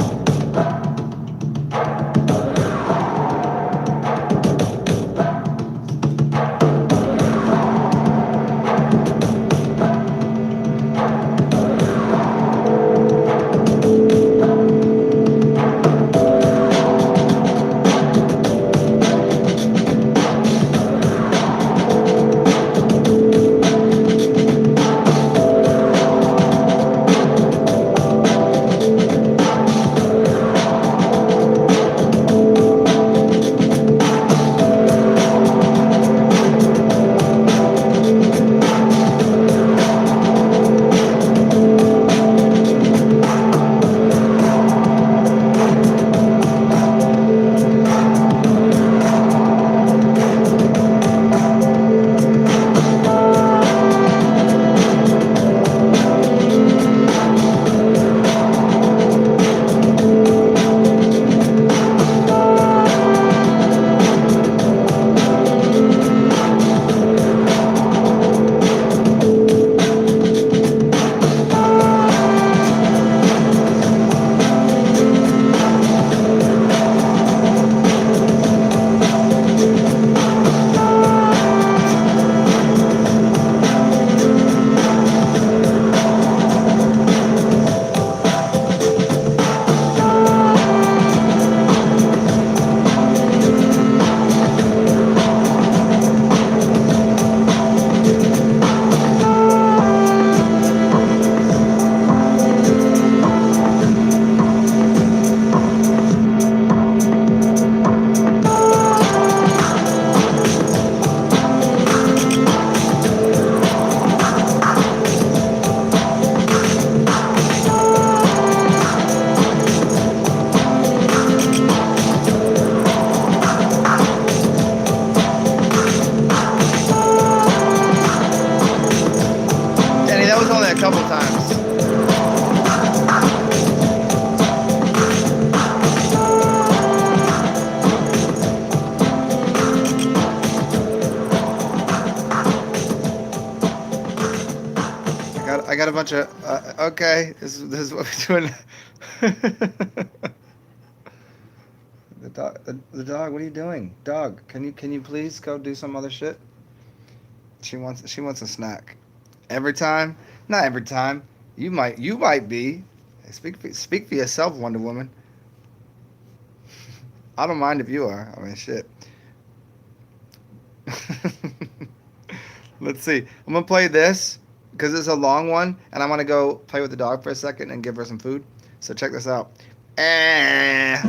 Danny, that was only a couple times. I got a bunch of. Okay, this is what we're doing. The dog. What are you doing, dog? Can you please go do some other shit? She wants a snack. Every time? Not every time. You might be. Speak for yourself, Wonder Woman. I don't mind if you are. I mean, shit. Let's see. I'm gonna play this because it's a long one, and I want to go play with the dog for a second and give her some food. So check this out. Eh.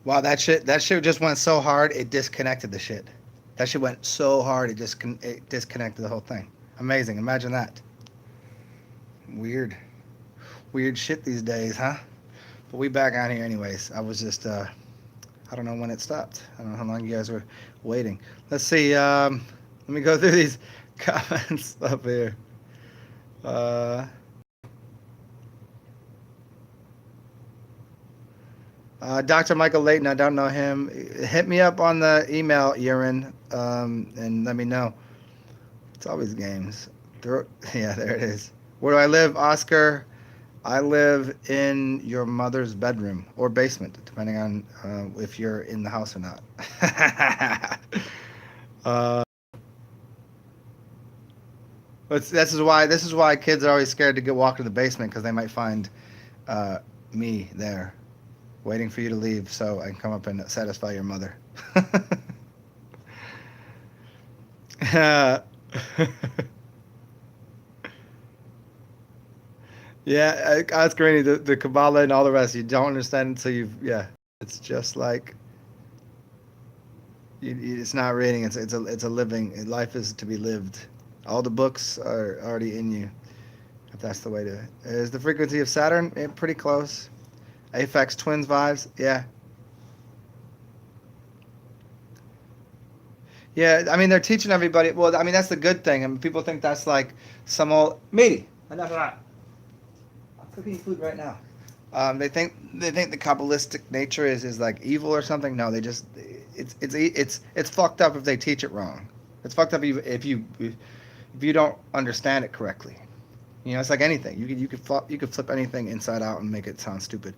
Wow, that shit just went so hard it disconnected the shit. That shit went so hard it disconnected the whole thing. Amazing. Imagine that. Weird. Weird shit these days, huh? But we back on here anyways. I was just I don't know when it stopped. I don't know how long you guys were waiting. Let's see. Let me go through these comments up here. Uh, Dr. Michael Layton, I don't know him. Hit me up on the email, Urine, and let me know. It's always games. Yeah, there it is. Where do I live, Oscar? I live in your mother's bedroom or basement, depending on if you're in the house or not. uh, this is why kids are always scared to get walk to the basement because they might find uh, me there, waiting for you to leave so I can come up and satisfy your mother. Yeah, ask Granny, the Kabbalah and all the rest. You don't understand until you've, yeah. It's just like, it's not reading, it's a living. Life is to be lived. All the books are already in you, if that's the way to. Is the frequency of Saturn pretty close? Aphex Twins vibes? Yeah. Yeah, I mean, they're teaching everybody. Well, I mean, that's the good thing. I mean, people think that's like some old. Meaty. Enough of that. I'm cooking food right now. They think the kabbalistic nature is like evil or something. No, they just it's fucked up if they teach it wrong. It's fucked up if you don't understand it correctly. You know, it's like anything. You could flip anything inside out and make it sound stupid.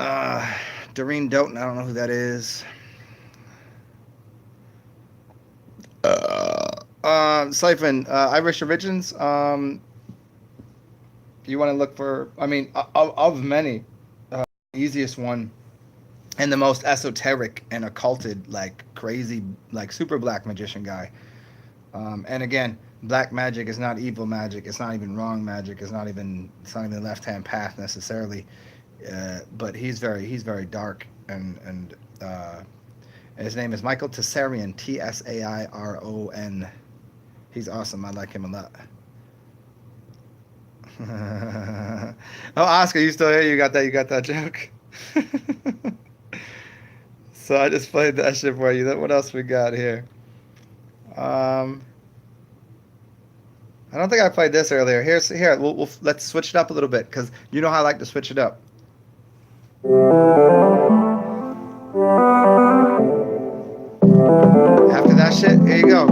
Uh, Doreen Doughton, I don't know who that is. Siphon, Irish Origins. You want to look for, I mean, of many, easiest one and the most esoteric and occulted, like crazy, like super black magician guy. And again, black magic is not evil magic. It's not even wrong magic. It's not even the left hand path necessarily. But he's very dark and his name is Michael Tessarion, Tsairon. He's awesome. I like him a lot. Oh, Oscar, you still here? You got that? You got that joke? So I just played that shit for you. What else we got here? Um, I don't think I played this earlier. Here. Let's switch it up a little bit because you know how I like to switch it up. After that shit, here you go.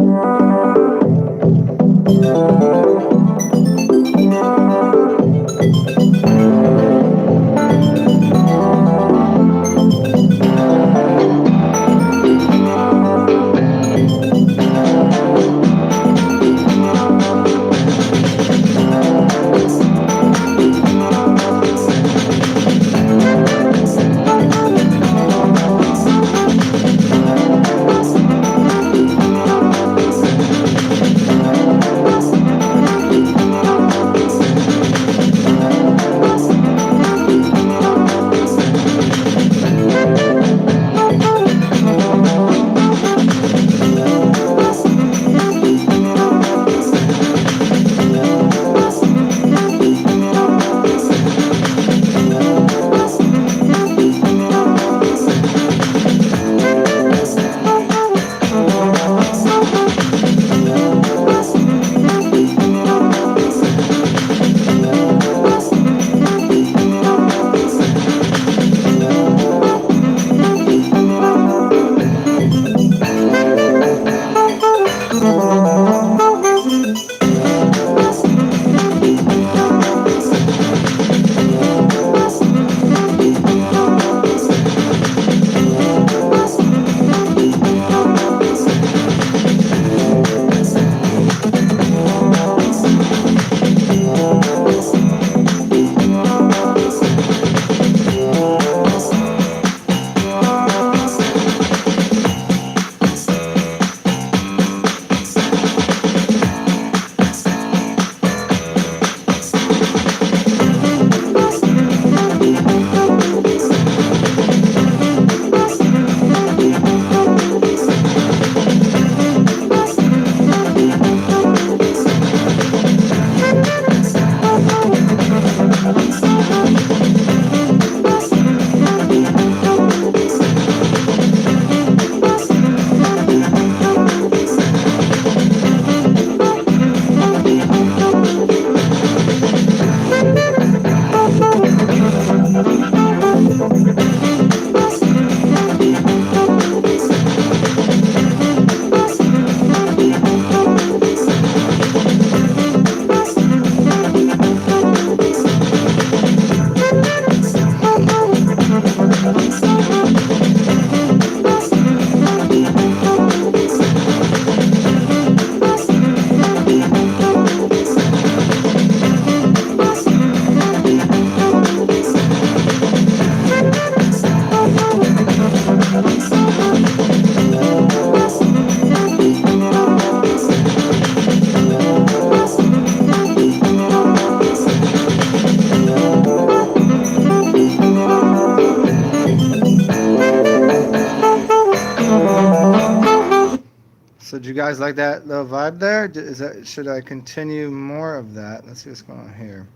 guys like that little vibe there? Is that should I continue more of that? Let's see what's going on here.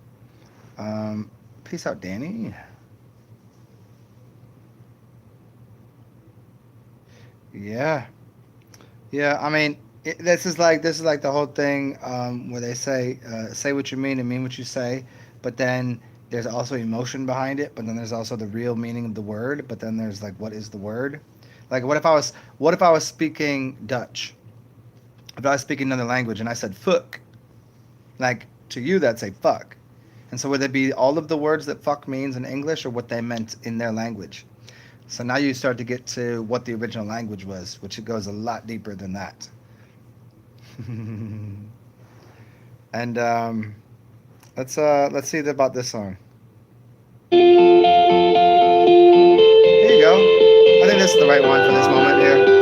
Um, Peace out, Danny. Yeah, yeah. I mean, this is like the whole thing where they say what you mean and mean what you say, but then there's also emotion behind it. But then there's also the real meaning of the word. But then there's like what is the word? Like what if I was speaking Dutch? If I was speaking another language and I said fuck, like to you that's a fuck. And so would it be all of the words that fuck means in English or what they meant in their language? So now you start to get to what the original language was, which it goes a lot deeper than that. And let's see about this song. Here you go. I think this is the right one for this moment here.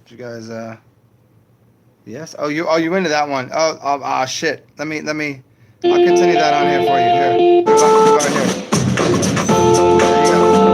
Did you guys yes? Oh you into that one. Shit. Let me I'll continue that on here for you. Here. Right here. There you go.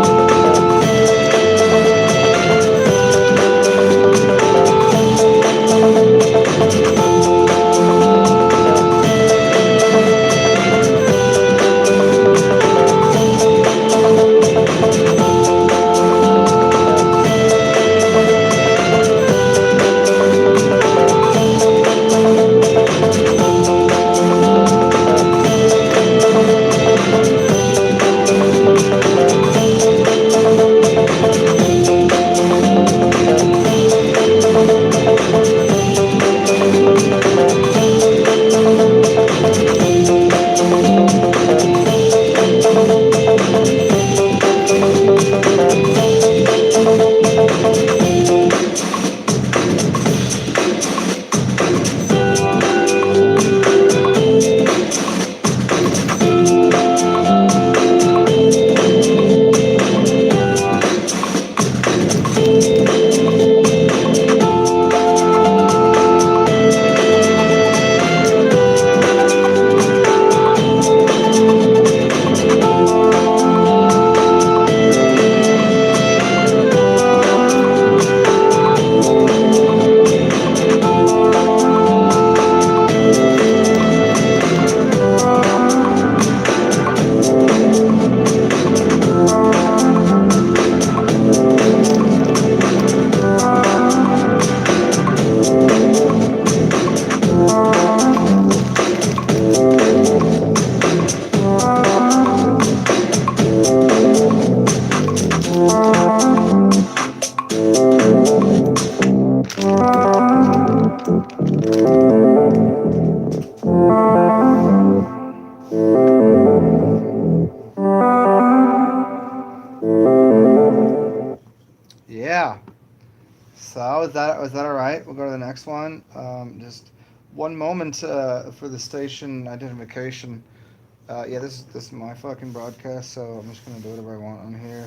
next one. Just one moment for the station identification. Yeah, this is my fucking broadcast, so I'm just gonna do whatever I want on here.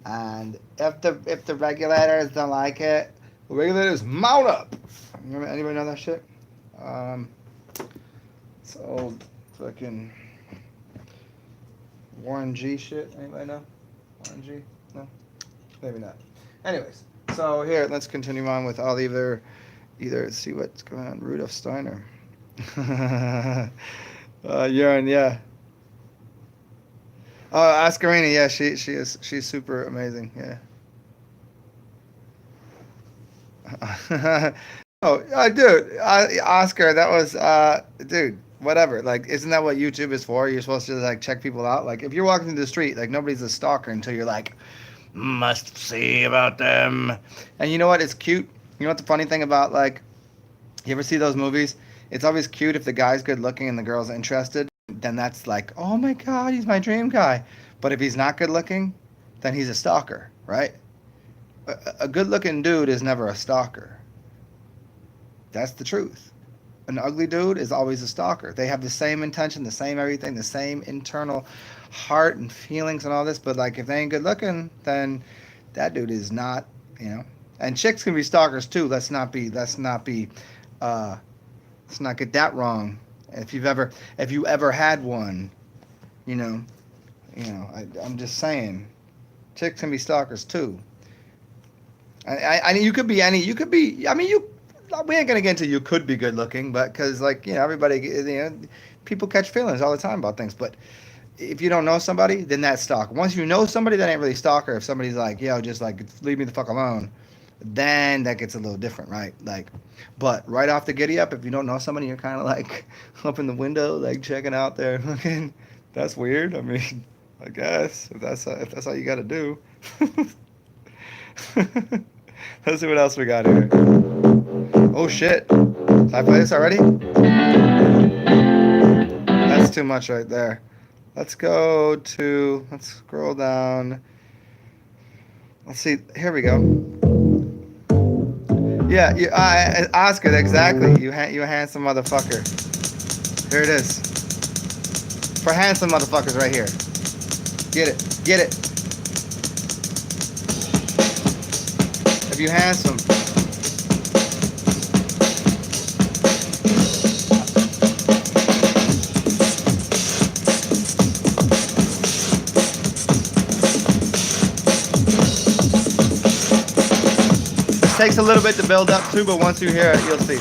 And if the regulators don't like it, the regulators mount up. Remember, anybody know that shit? Um, it's old fucking Warren G shit. Anybody know? Warren G? No? Maybe not. Anyways, so here, let's continue on with I'll either see what's going on. Rudolf Steiner. Urine, yeah. Oh, Oscarina, yeah, she's super amazing, yeah. Oh, dude, Oscar, that was, dude, whatever. Like, isn't that what YouTube is for? You're supposed to like check people out. Like, if you're walking through the street, like nobody's a stalker until you're like, must see about them. And you know what? It's cute. You know what the funny thing about like, you ever see those movies? It's always cute if the guy's good looking and the girl's interested. Then that's like, oh my god, he's my dream guy. But if he's not good looking, then he's a stalker, right? A good looking dude is never a stalker. That's the truth. An ugly dude is always a stalker. They have the same intention, the same everything, the same internal heart and feelings and all this. But like, if they ain't good looking, then that dude is not, you know. And chicks can be stalkers too. Let's not get that wrong. If you ever had one, you know, I'm just saying, chicks can be stalkers too. You could be any. You could be. I mean, you. We ain't gonna get into you could be good looking, but because like everybody, people catch feelings all the time about things. But if you don't know somebody, then that's stalker. Once you know somebody, that ain't really stalker. If somebody's like, yo, just like leave me the fuck alone, then that gets a little different, right? Like, but right off the giddy up, if you don't know somebody, you're kind of like up in the window, like checking out there. Looking, that's weird. I mean, I guess if that's all you got to do. Let's see what else we got here. Oh shit! Did I play this already? That's too much right there. Let's scroll down. Let's see. Here we go. Yeah, Oscar, exactly. You handsome motherfucker. Here it is. For handsome motherfuckers right here. Get it. If you handsome. Takes a little bit to build up too, but once you hear it, you'll see.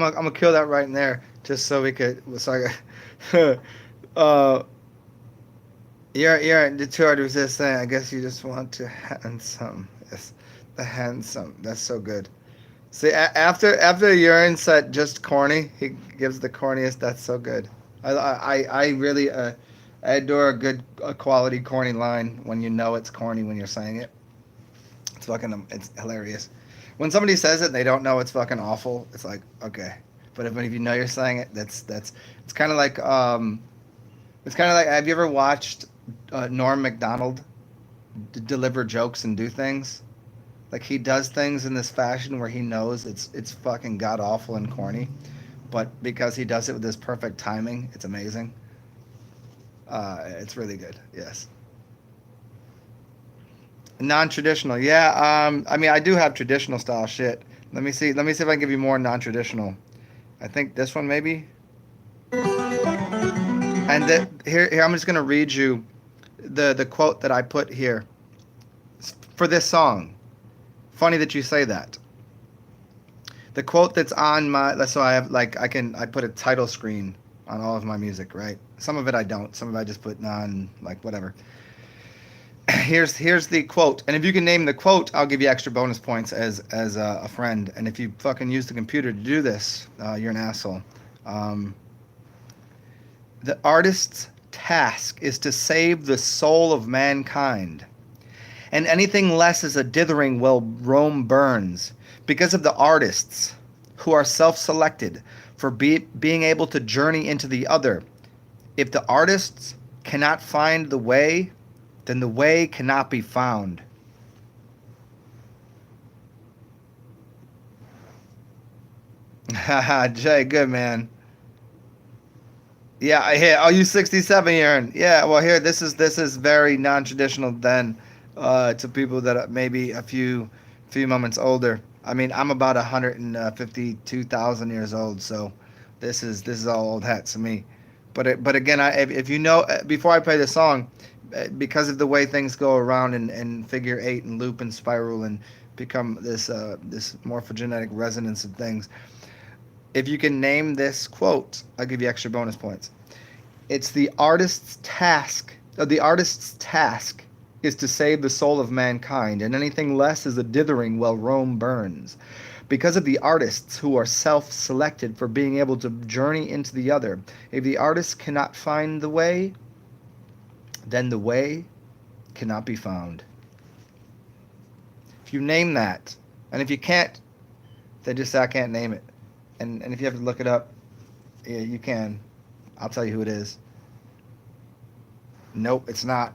I'm gonna kill that right in there, just so we could. So I, uh, you're the two artists this thing. I guess you just want to handsome. Yes, the handsome. That's so good. See, after the urine set just corny, he gives the corniest. That's so good. I really I adore a quality corny line when you know it's corny when you're saying it. It's fucking it's hilarious. When somebody says it and they don't know it's fucking awful, it's like okay. But if you know you're saying it, that's it's kind of like have you ever watched Norm Macdonald deliver jokes and do things? Like he does things in this fashion where he knows it's fucking god awful and corny, but because he does it with this perfect timing, it's amazing. It's really good. Yes. Non-traditional. Yeah. I mean, I do have traditional style shit. Let me see. Let me see if I can give you more non-traditional. I think this one maybe. And here I'm just gonna read you the quote that I put here for this song. Funny that you say that. The quote that's on my so I have like I put a title screen on all of my music, right? Some of it I don't. Some of it I just put non like whatever. Here's the quote, and if you can name the quote, I'll give you extra bonus points as a friend. And if you fucking use the computer to do this, you're an asshole. Um, the artist's task is to save the soul of mankind, and anything less is a dithering while Rome burns. Because of the artists who are self-selected for being able to journey into the other. If the artists cannot find the way, then the way cannot be found. Haha, Jay, good man. Yeah, I hear. Oh, you 67 year. Yeah, well, here this is very non-traditional then, to people that are maybe a few moments older. I mean, I'm about 152,000 years old, so this is all old hat to me. But again, if you know before I play the song, because of the way things go around and figure eight and loop and spiral and become this morphogenetic resonance of things. If you can name this quote, I'll give you extra bonus points. It's the artist's task. The artist's task is to save the soul of mankind, and anything less is a dithering while Rome burns. Because of the artists who are self-selected for being able to journey into the other, if the artist cannot find the way, then the way cannot be found. If you name that, and if you can't, then just say I can't name it. And if you have to look it up, yeah, you can. I'll tell you who it is. Nope, it's not.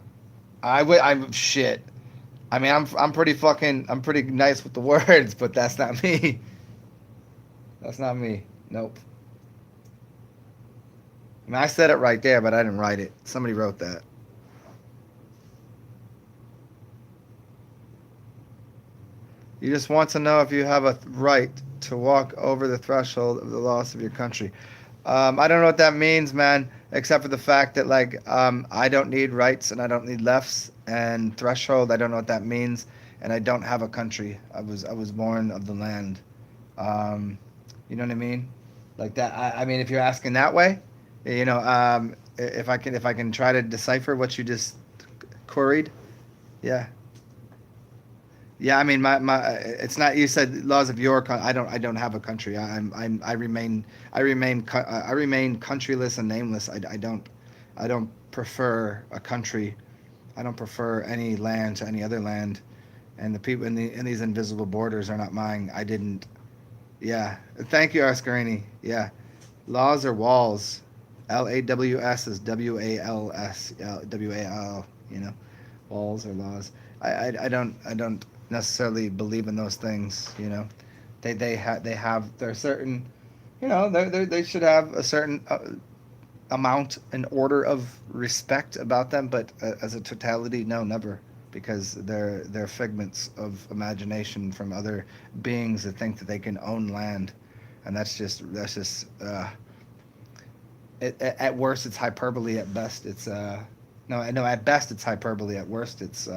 I'm shit. I mean, I'm pretty nice with the words, but that's not me. That's not me. Nope. I mean, I said it right there, but I didn't write it. Somebody wrote that. You just want to know if you have a right to walk over the threshold of the loss of your country. I don't know what that means, man, except for the fact that like I don't need rights and I don't need lefts and threshold. I don't know what that means, and I don't have a country. I was born of the land. Um, you know what I mean? Like that. I mean, if you're asking that way, if I can try to decipher what you just queried, yeah. Yeah, I mean, it's not. You said laws of your. I don't have a country. I remain countryless and nameless. I don't prefer a country. I don't prefer any land to any other land, and the people in these invisible borders are not mine. I didn't. Yeah, thank you, Oscarini. Yeah, laws are walls. LAWS is WALS. WAL. Walls or laws. I don't necessarily believe in those things. They have their certain, they should have a certain amount and order of respect about them, but as a totality, no, never, because they're figments of imagination from other beings that think that they can own land, and that's just at worst it's hyperbole. At best it's no, at best it's hyperbole. At worst it's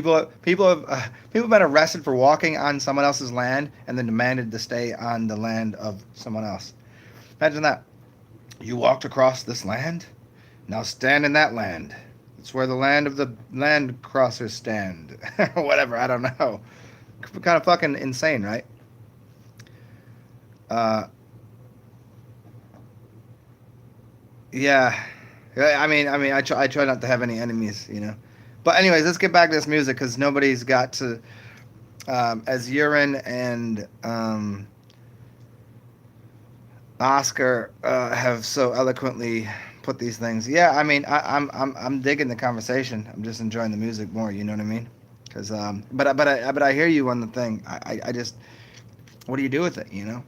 People have been arrested for walking on someone else's land and then demanded to stay on the land of someone else. Imagine that. You walked across this land. Now stand in that land. It's where the land of the land crossers stand. Or whatever. I don't know. Kind of fucking insane, right? Uh, yeah. I try not to have any enemies, you know. But anyways, let's get back to this music because nobody's got to. As Urine and Oscar have so eloquently put these things. Yeah, I'm digging the conversation. I'm just enjoying the music more. You know what I mean? Because but I hear you on the thing. I just what do you do with it? You know,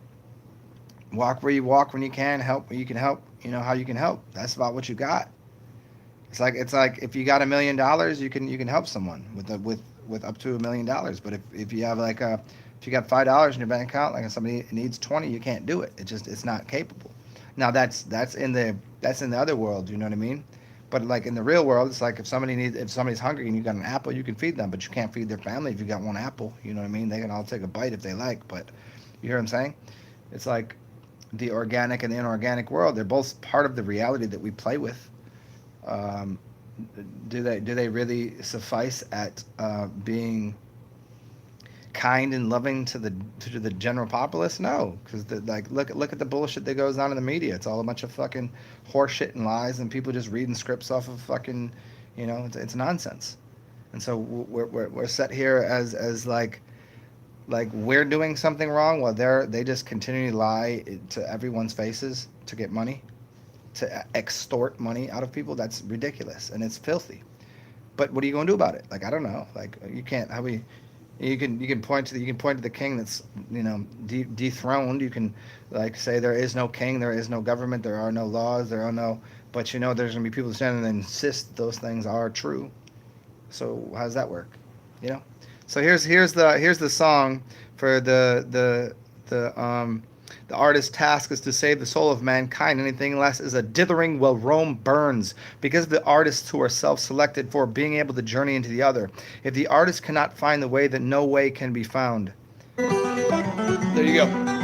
walk where you walk when you can, help where you can help. You know how you can help. That's about what you got. It's like if you got $1 million, you can help someone with up to $1 million. But if you have if you got $5 in your bank account, like if somebody needs 20, you can't do it. It's not capable. Now that's in the other world. You know what I mean? But like in the real world, it's like if somebody's hungry and you got an apple, you can feed them, but you can't feed their family if you got one apple. You know what I mean? They can all take a bite if they like, but you hear what I'm saying? It's like the organic and the inorganic world. They're both part of the reality that we play with. Um, do they really suffice at being kind and loving to the general populace? No, because like look at the bullshit that goes on in the media. It's all a bunch of fucking horseshit and lies, and people just reading scripts off of fucking, it's nonsense. And so we're set here as like we're doing something wrong while they just continually lie to everyone's faces to get money, to extort money out of people. That's ridiculous and it's filthy. But what are you going to do about it? Like I don't know. Like you can't. How we you can point to the king that's dethroned. You can like say there is no king, there is no government, there are no laws, there are no. But there's gonna be people standing and insist those things are true. So how does that work? You know. So here's the song for the artist's task is to save the soul of mankind. Anything less is a dithering while Rome burns. Because of the artists who are self-selected for being able to journey into the other. If the artist cannot find the way, then no way can be found. There you go.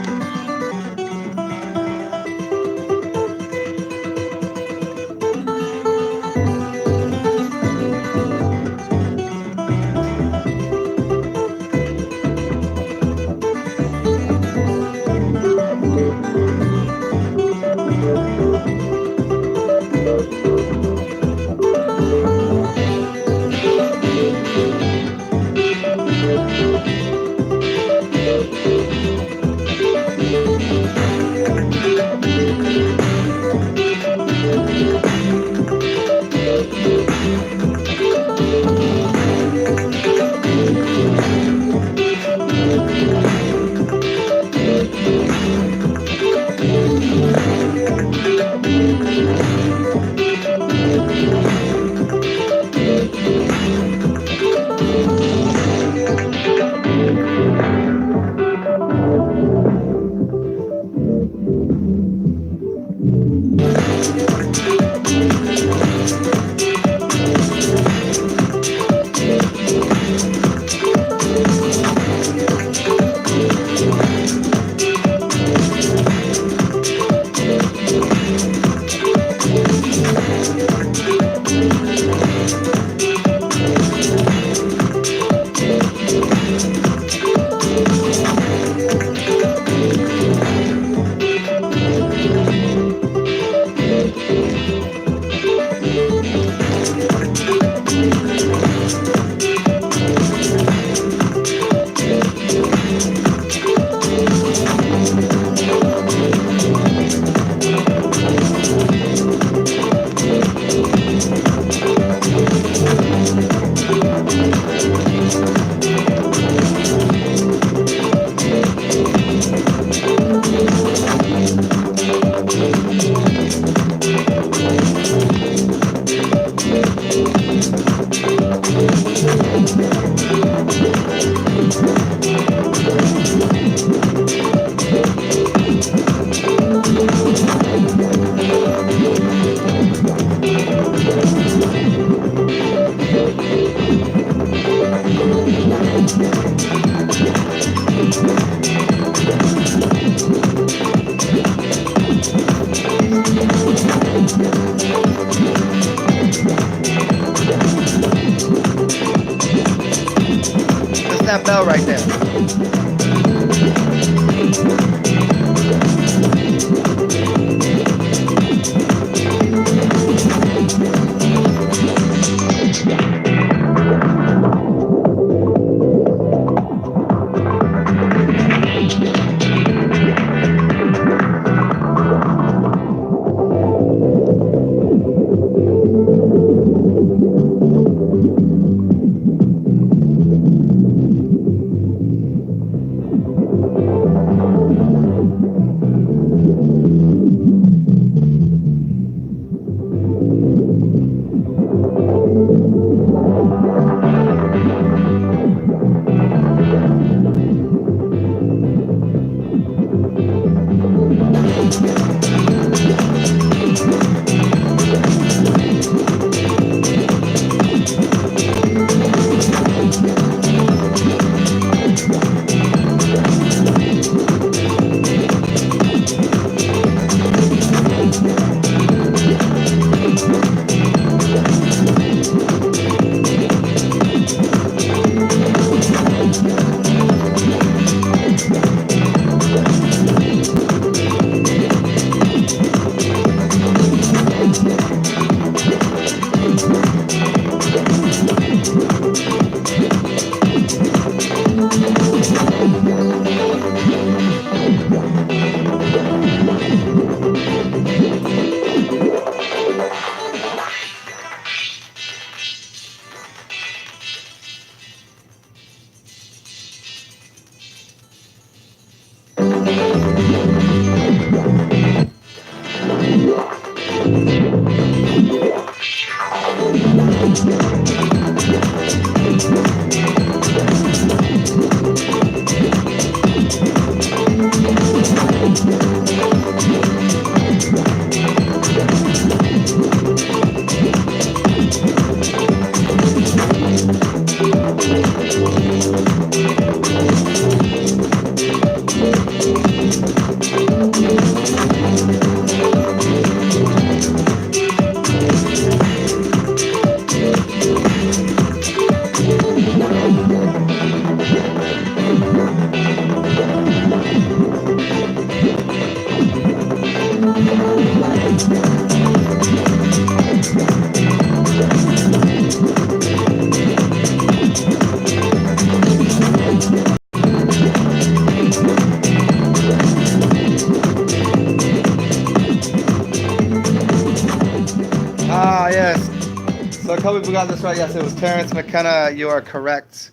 hope we got this right. Yes, it was Terrence McKenna. You are correct.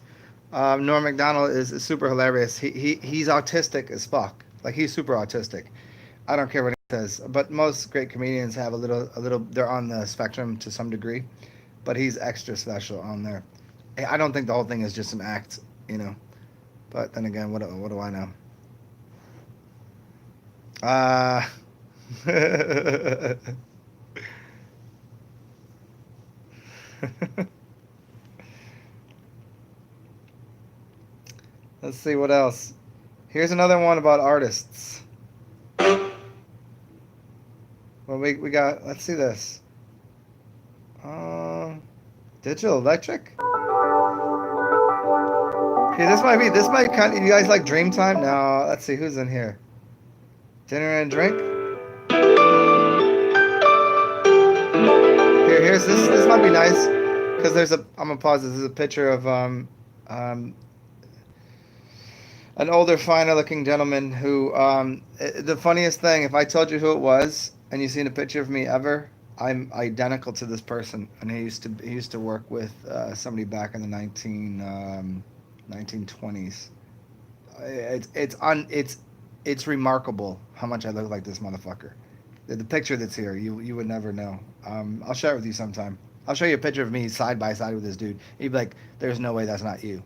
Norm Macdonald is super hilarious. He's autistic as fuck. Like he's super autistic. I don't care what he says, but most great comedians have a little. They're on the spectrum to some degree, but he's extra special on there. I don't think the whole thing is just an act, you know. But then again, what do I know? Uh Let's see what else. Here's another one about artists. Well, we got. Let's see this. Um, Digital Electric. Okay, this might be. This might kind. You guys like Dreamtime? No. Let's see who's in here. Dinner and drink. Here's this. This might be nice because there's a. I'm gonna pause. This is a picture of um an older, finer-looking gentleman who. The funniest thing, if I told you who it was and you seen a picture of me ever, I'm identical to this person, and he used to work with somebody back in the 1920s. It's remarkable how much I look like this motherfucker. The picture that's here, you would never know. I'll share it with you sometime. I'll show you a picture of me side by side with this dude. You'd be like, "There's no way that's not you."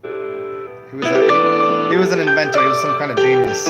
He was an inventor. He was some kind of genius.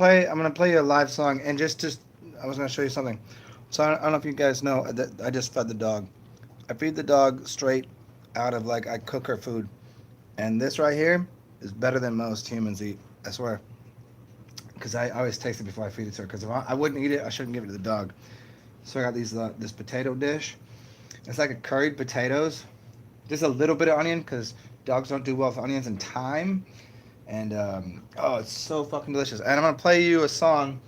I'm gonna play you a live song, and just I was gonna show you something. So I don't know if you guys know that I just fed the dog. I feed the dog straight out of like I cook her food, and this right here is better than most humans eat. I swear, because I always taste it before I feed it to her. Because if I wouldn't eat it, I shouldn't give it to the dog. So I got this potato dish. It's like a curried potatoes, just a little bit of onion because dogs don't do well with onions and thyme. And oh, it's so fucking delicious. And I'm gonna play you a song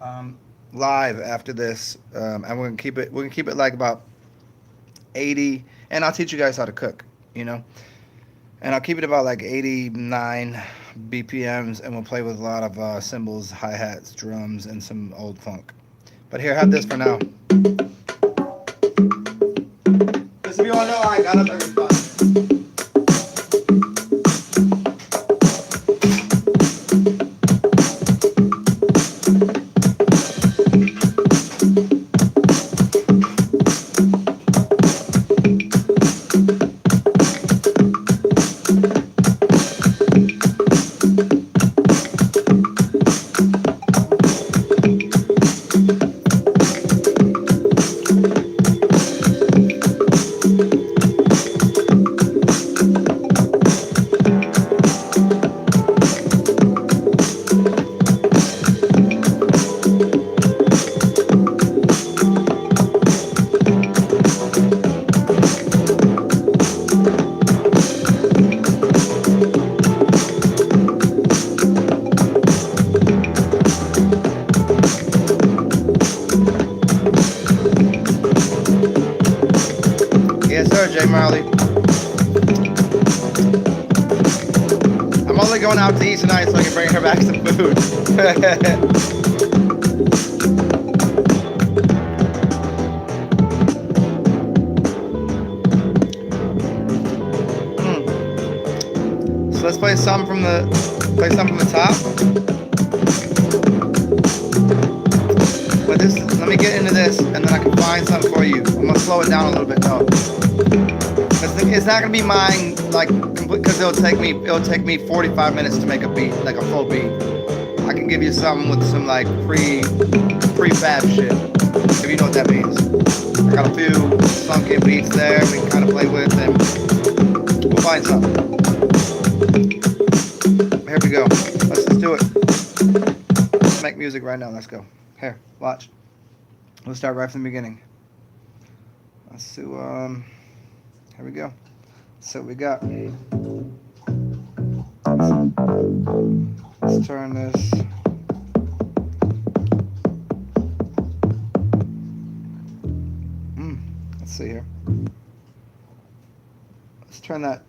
um, live after this, and we're gonna keep it. We're gonna keep it like about 80, and I'll teach you guys how to cook. You know, and I'll keep it about like 89 BPMs, and we'll play with a lot of cymbals, hi hats, drums, and some old funk. But here, have this for now. Because if you want to know, I got up every spot. Yes, sir, Jay Marley. I'm only going out to eat tonight so I can bring her back some food. So let's play some from the top. But this, let me get into this, and then I can find something for you. I'm gonna slow it down a little bit though. It's not gonna be mine like complete because it'll take me 45 minutes to make a beat, like a full beat. I can give you something with some like prefab shit, if you know what that means. I got a few sunken beats there we can kind of play with, and we'll find something. Here we go. Let's just do it. Let's make music right now. Let's go. Here, watch. We'll start right from the beginning. Let's do here we go. So we got. Let's turn this. Let's see here. Let's turn that.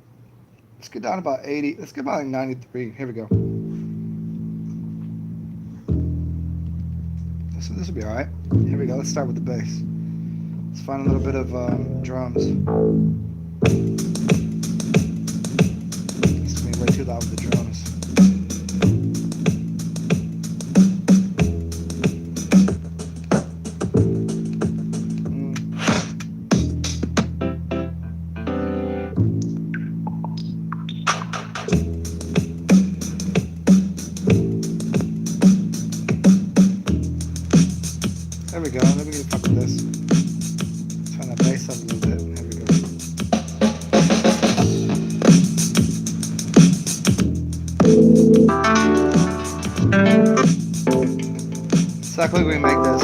Let's get down about 80. Let's get about like 93. Here we go. This will be all right. Here we go. Let's start with the bass. Let's find a little bit of drums. It's gonna be way too loud with the drums. There we go. Let me get a fuck with this. Turn the bass up a little bit. There we go. So how quick we make this.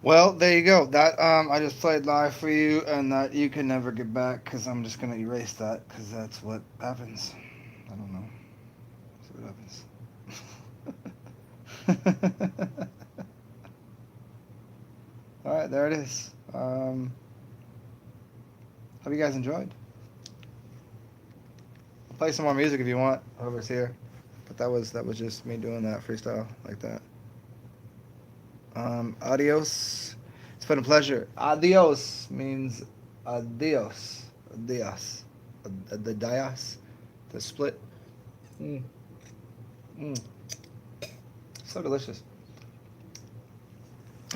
Well, there you go. That I just played live for you, and that you can never get back because I'm just gonna erase that because that's what happens. I don't know. That's what happens. All right, there it is. Hope you guys enjoyed. I'll play some more music if you want. Whoever's here, but that was just me doing that freestyle like that. Adios. It's been a pleasure. Adios means adios. Adios. The dias. The split. Mm. Mm. So delicious.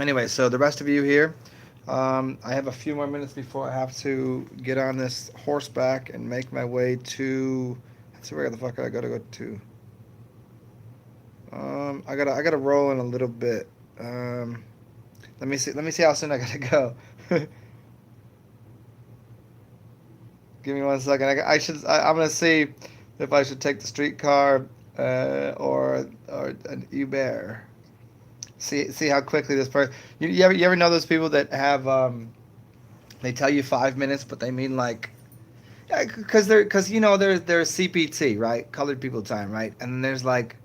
Anyway, so the rest of you here, I have a few more minutes before I have to get on this horseback and make my way to. Let's see where the fuck I gotta go to. I gotta roll in a little bit. Let me see. Let me see how soon I gotta go. Give me 1 second. I should. I'm gonna see if I should take the streetcar or an Uber. See how quickly this person. You ever know those people that have they tell you 5 minutes, but they mean like yeah, because there's CPT, right, colored people time, right, and then there's like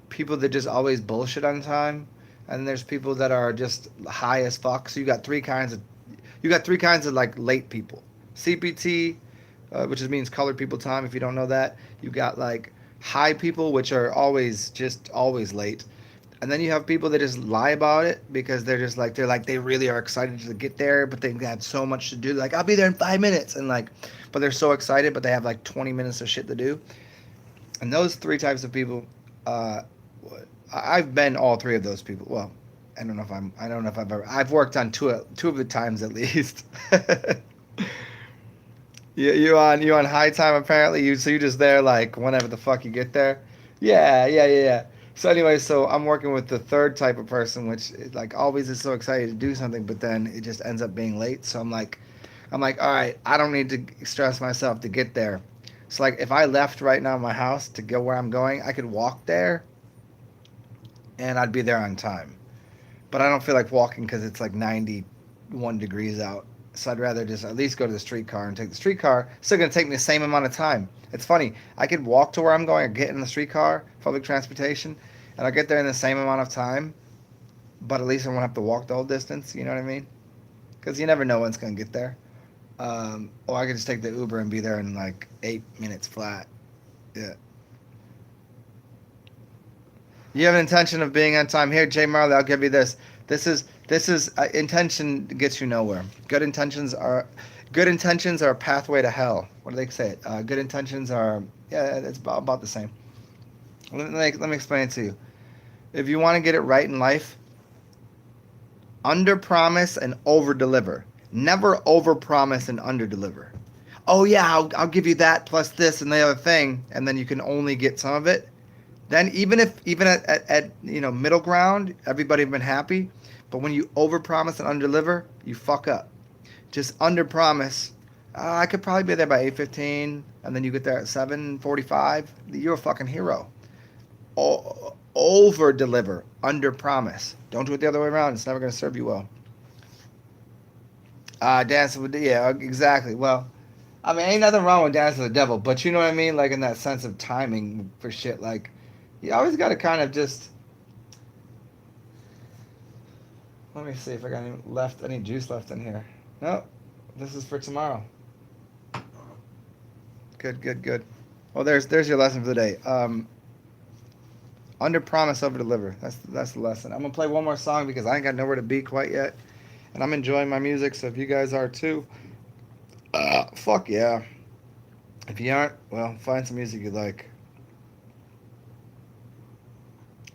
people that just always bullshit on time, and there's people that are just high as fuck. So you got three kinds of like late people. CPT, which just means colored people time. If you don't know that, you got like high people, which are always late, and then you have people that just lie about it because they're like they really are excited to get there, but they have so much to do. Like I'll be there in 5 minutes, and like, but they're so excited, but they have like 20 minutes of shit to do. And those three types of people, uh, I've been all three of those people. Well, I don't know if I've worked on two of the times at least. You on high time apparently. You just there like whenever the fuck you get there. Yeah. So anyway, so I'm working with the third type of person, which like always is so excited to do something, but then it just ends up being late. So I'm like, all right, I don't need to stress myself to get there. So like if I left right now my house to go where I'm going, I could walk there and I'd be there on time. But I don't feel like walking because it's like 91 degrees out. So I'd rather just at least go to the streetcar and take the streetcar. It's still gonna take me the same amount of time. It's funny. I could walk to where I'm going or get in the streetcar, public transportation, and I'll get there in the same amount of time. But at least I won't have to walk the whole distance. You know what I mean? Because you never know when it's gonna get there. Or I could just take the Uber and be there in like 8 minutes flat. Yeah. You have an intention of being on time. Here, Jay Marley, I'll give you this. This is intention gets you nowhere. Good intentions are a pathway to hell. What do they say? Good intentions are yeah, it's about the same. Let me explain it to you. If you want to get it right in life, under promise and over deliver. Never over promise and under deliver. Oh yeah, I'll give you that plus this and the other thing, and then you can only get some of it. Then even at middle ground, everybody been happy. But when you overpromise and underdeliver, you fuck up. Just underpromise. I could probably be there by 8:15, and then you get there at 7:45. You're a fucking hero. Over deliver, under promise. Don't do it the other way around. It's never gonna serve you well. Dancing with yeah, exactly. Well, I mean, ain't nothing wrong with dancing with the devil, but you know what I mean, like in that sense of timing for shit. Like, you always got to kind of just. Let me see if I got any juice left in here. No, this is for tomorrow. Good. Well, there's your lesson for the day. Under promise, over deliver. That's the lesson. I'm gonna play one more song because I ain't got nowhere to be quite yet, and I'm enjoying my music. So if you guys are too, fuck yeah. If you aren't, well, find some music you like.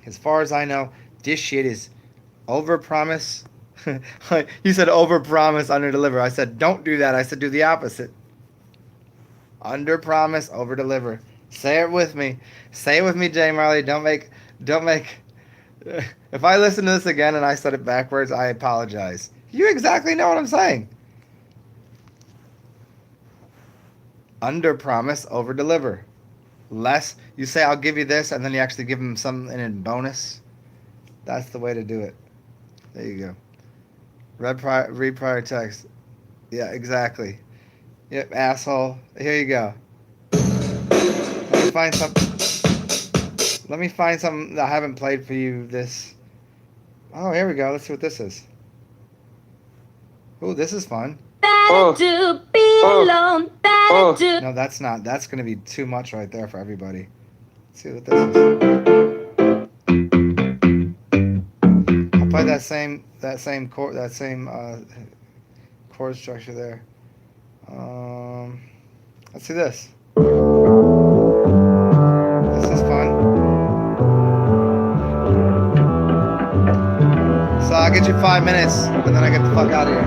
As far as I know, this shit is over promise. You said over promise, under deliver. I said don't do that. I said do the opposite. Under promise, over deliver. Say it with me. Say it with me, Jay Marley. Don't make. If I listen to this again and I said it backwards, I apologize. You exactly know what I'm saying. Under promise, over deliver. Less, you say I'll give you this, and then you actually give them something in bonus. That's the way to do it. There you go. Read prior text. Yeah, exactly. Yep, asshole. Here you go. Let me find some. Let me find something that I haven't played for you. This. Oh, here we go. Let's see what this is. Ooh, this is fun. Better to be alone. Better to. No, that's not. That's gonna be too much right there for everybody. Let's see what this is. I'll play that same chord structure there. Let's see this. This is fun. So I'll get you 5 minutes, and then I get the fuck out of here.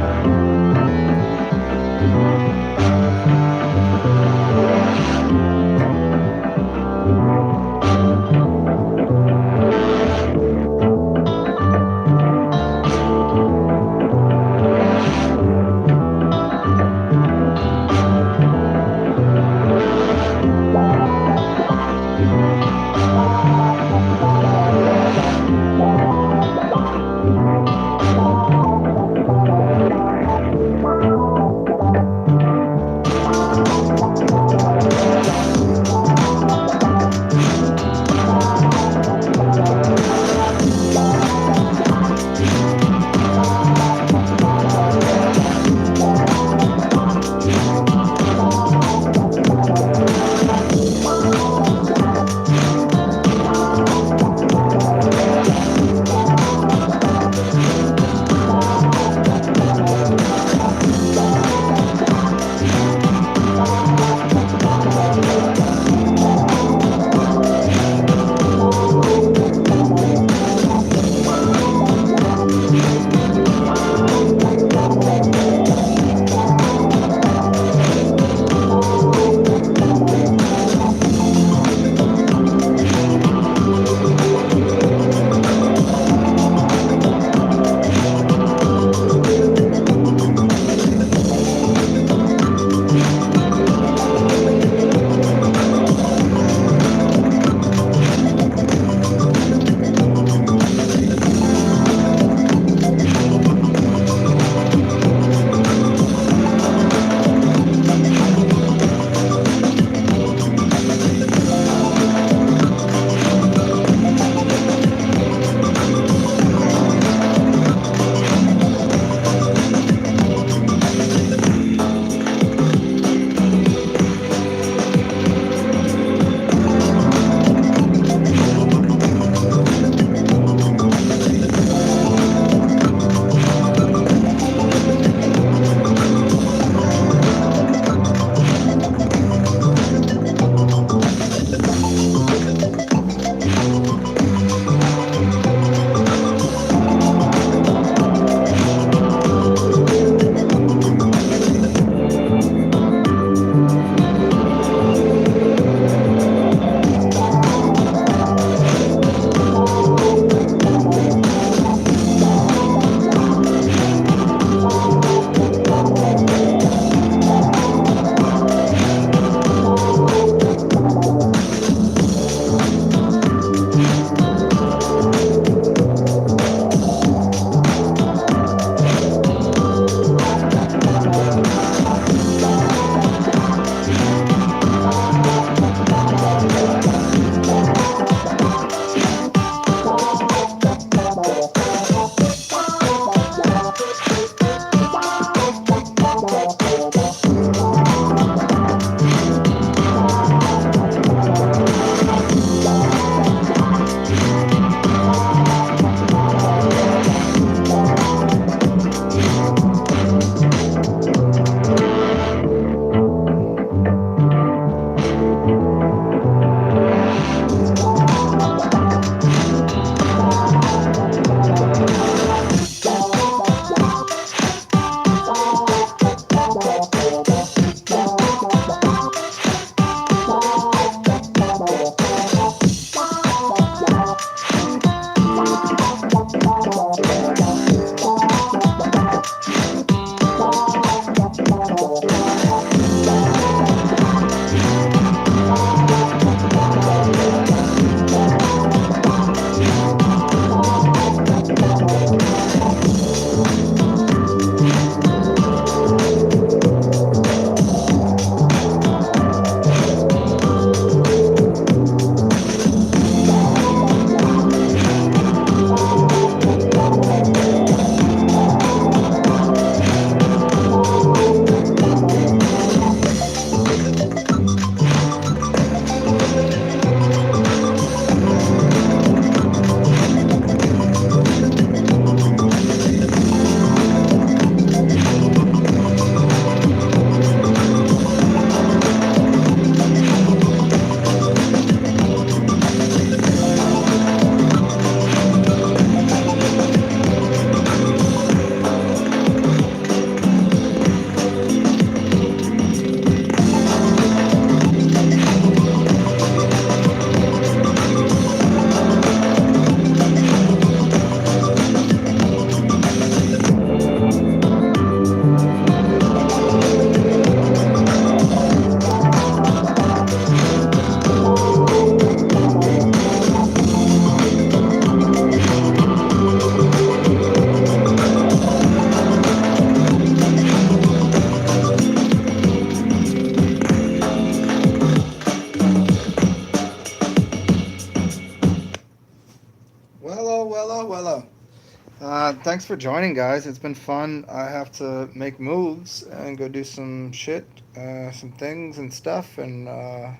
thanks for joining, guys. It's been fun. I have to make moves and go do some shit, some things and stuff, and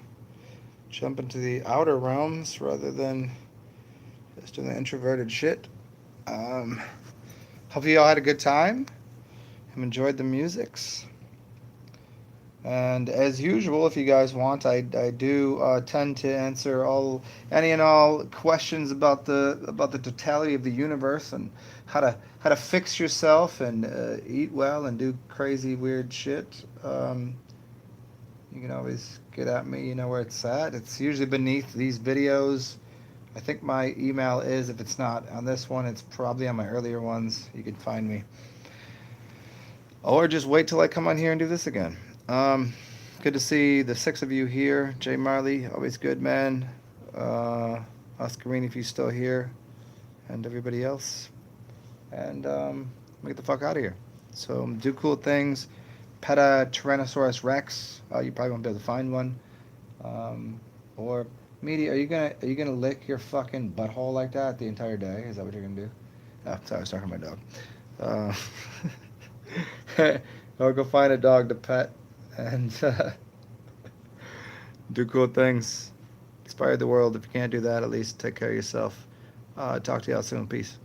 jump into the outer realms rather than just doing the introverted shit. Um, Hope you all had a good time and enjoyed the musics. And as usual, if you guys want, I do tend to answer all any and all questions about the totality of the universe and how to fix yourself and eat well and do crazy weird shit. You can always get at me. You know where it's at. It's usually beneath these videos. I think my email is, if it's not on this one, it's probably on my earlier ones. You can find me. Or just wait till I come on here and do this again. Um, Good to see the six of you here. Jay Marley, always good, man. Oscarine, if you're still here, and everybody else. And let me get the fuck out of here. So do cool things. Pet a Tyrannosaurus Rex. You probably won't be able to find one. Or Meaty, are you gonna lick your fucking butthole like that the entire day? Is that what you're gonna do? Oh, sorry, I was talking to my dog. Or go find a dog to pet and do cool things. Inspire the world. If you can't do that, at least take care of yourself. Talk to y'all soon. Peace.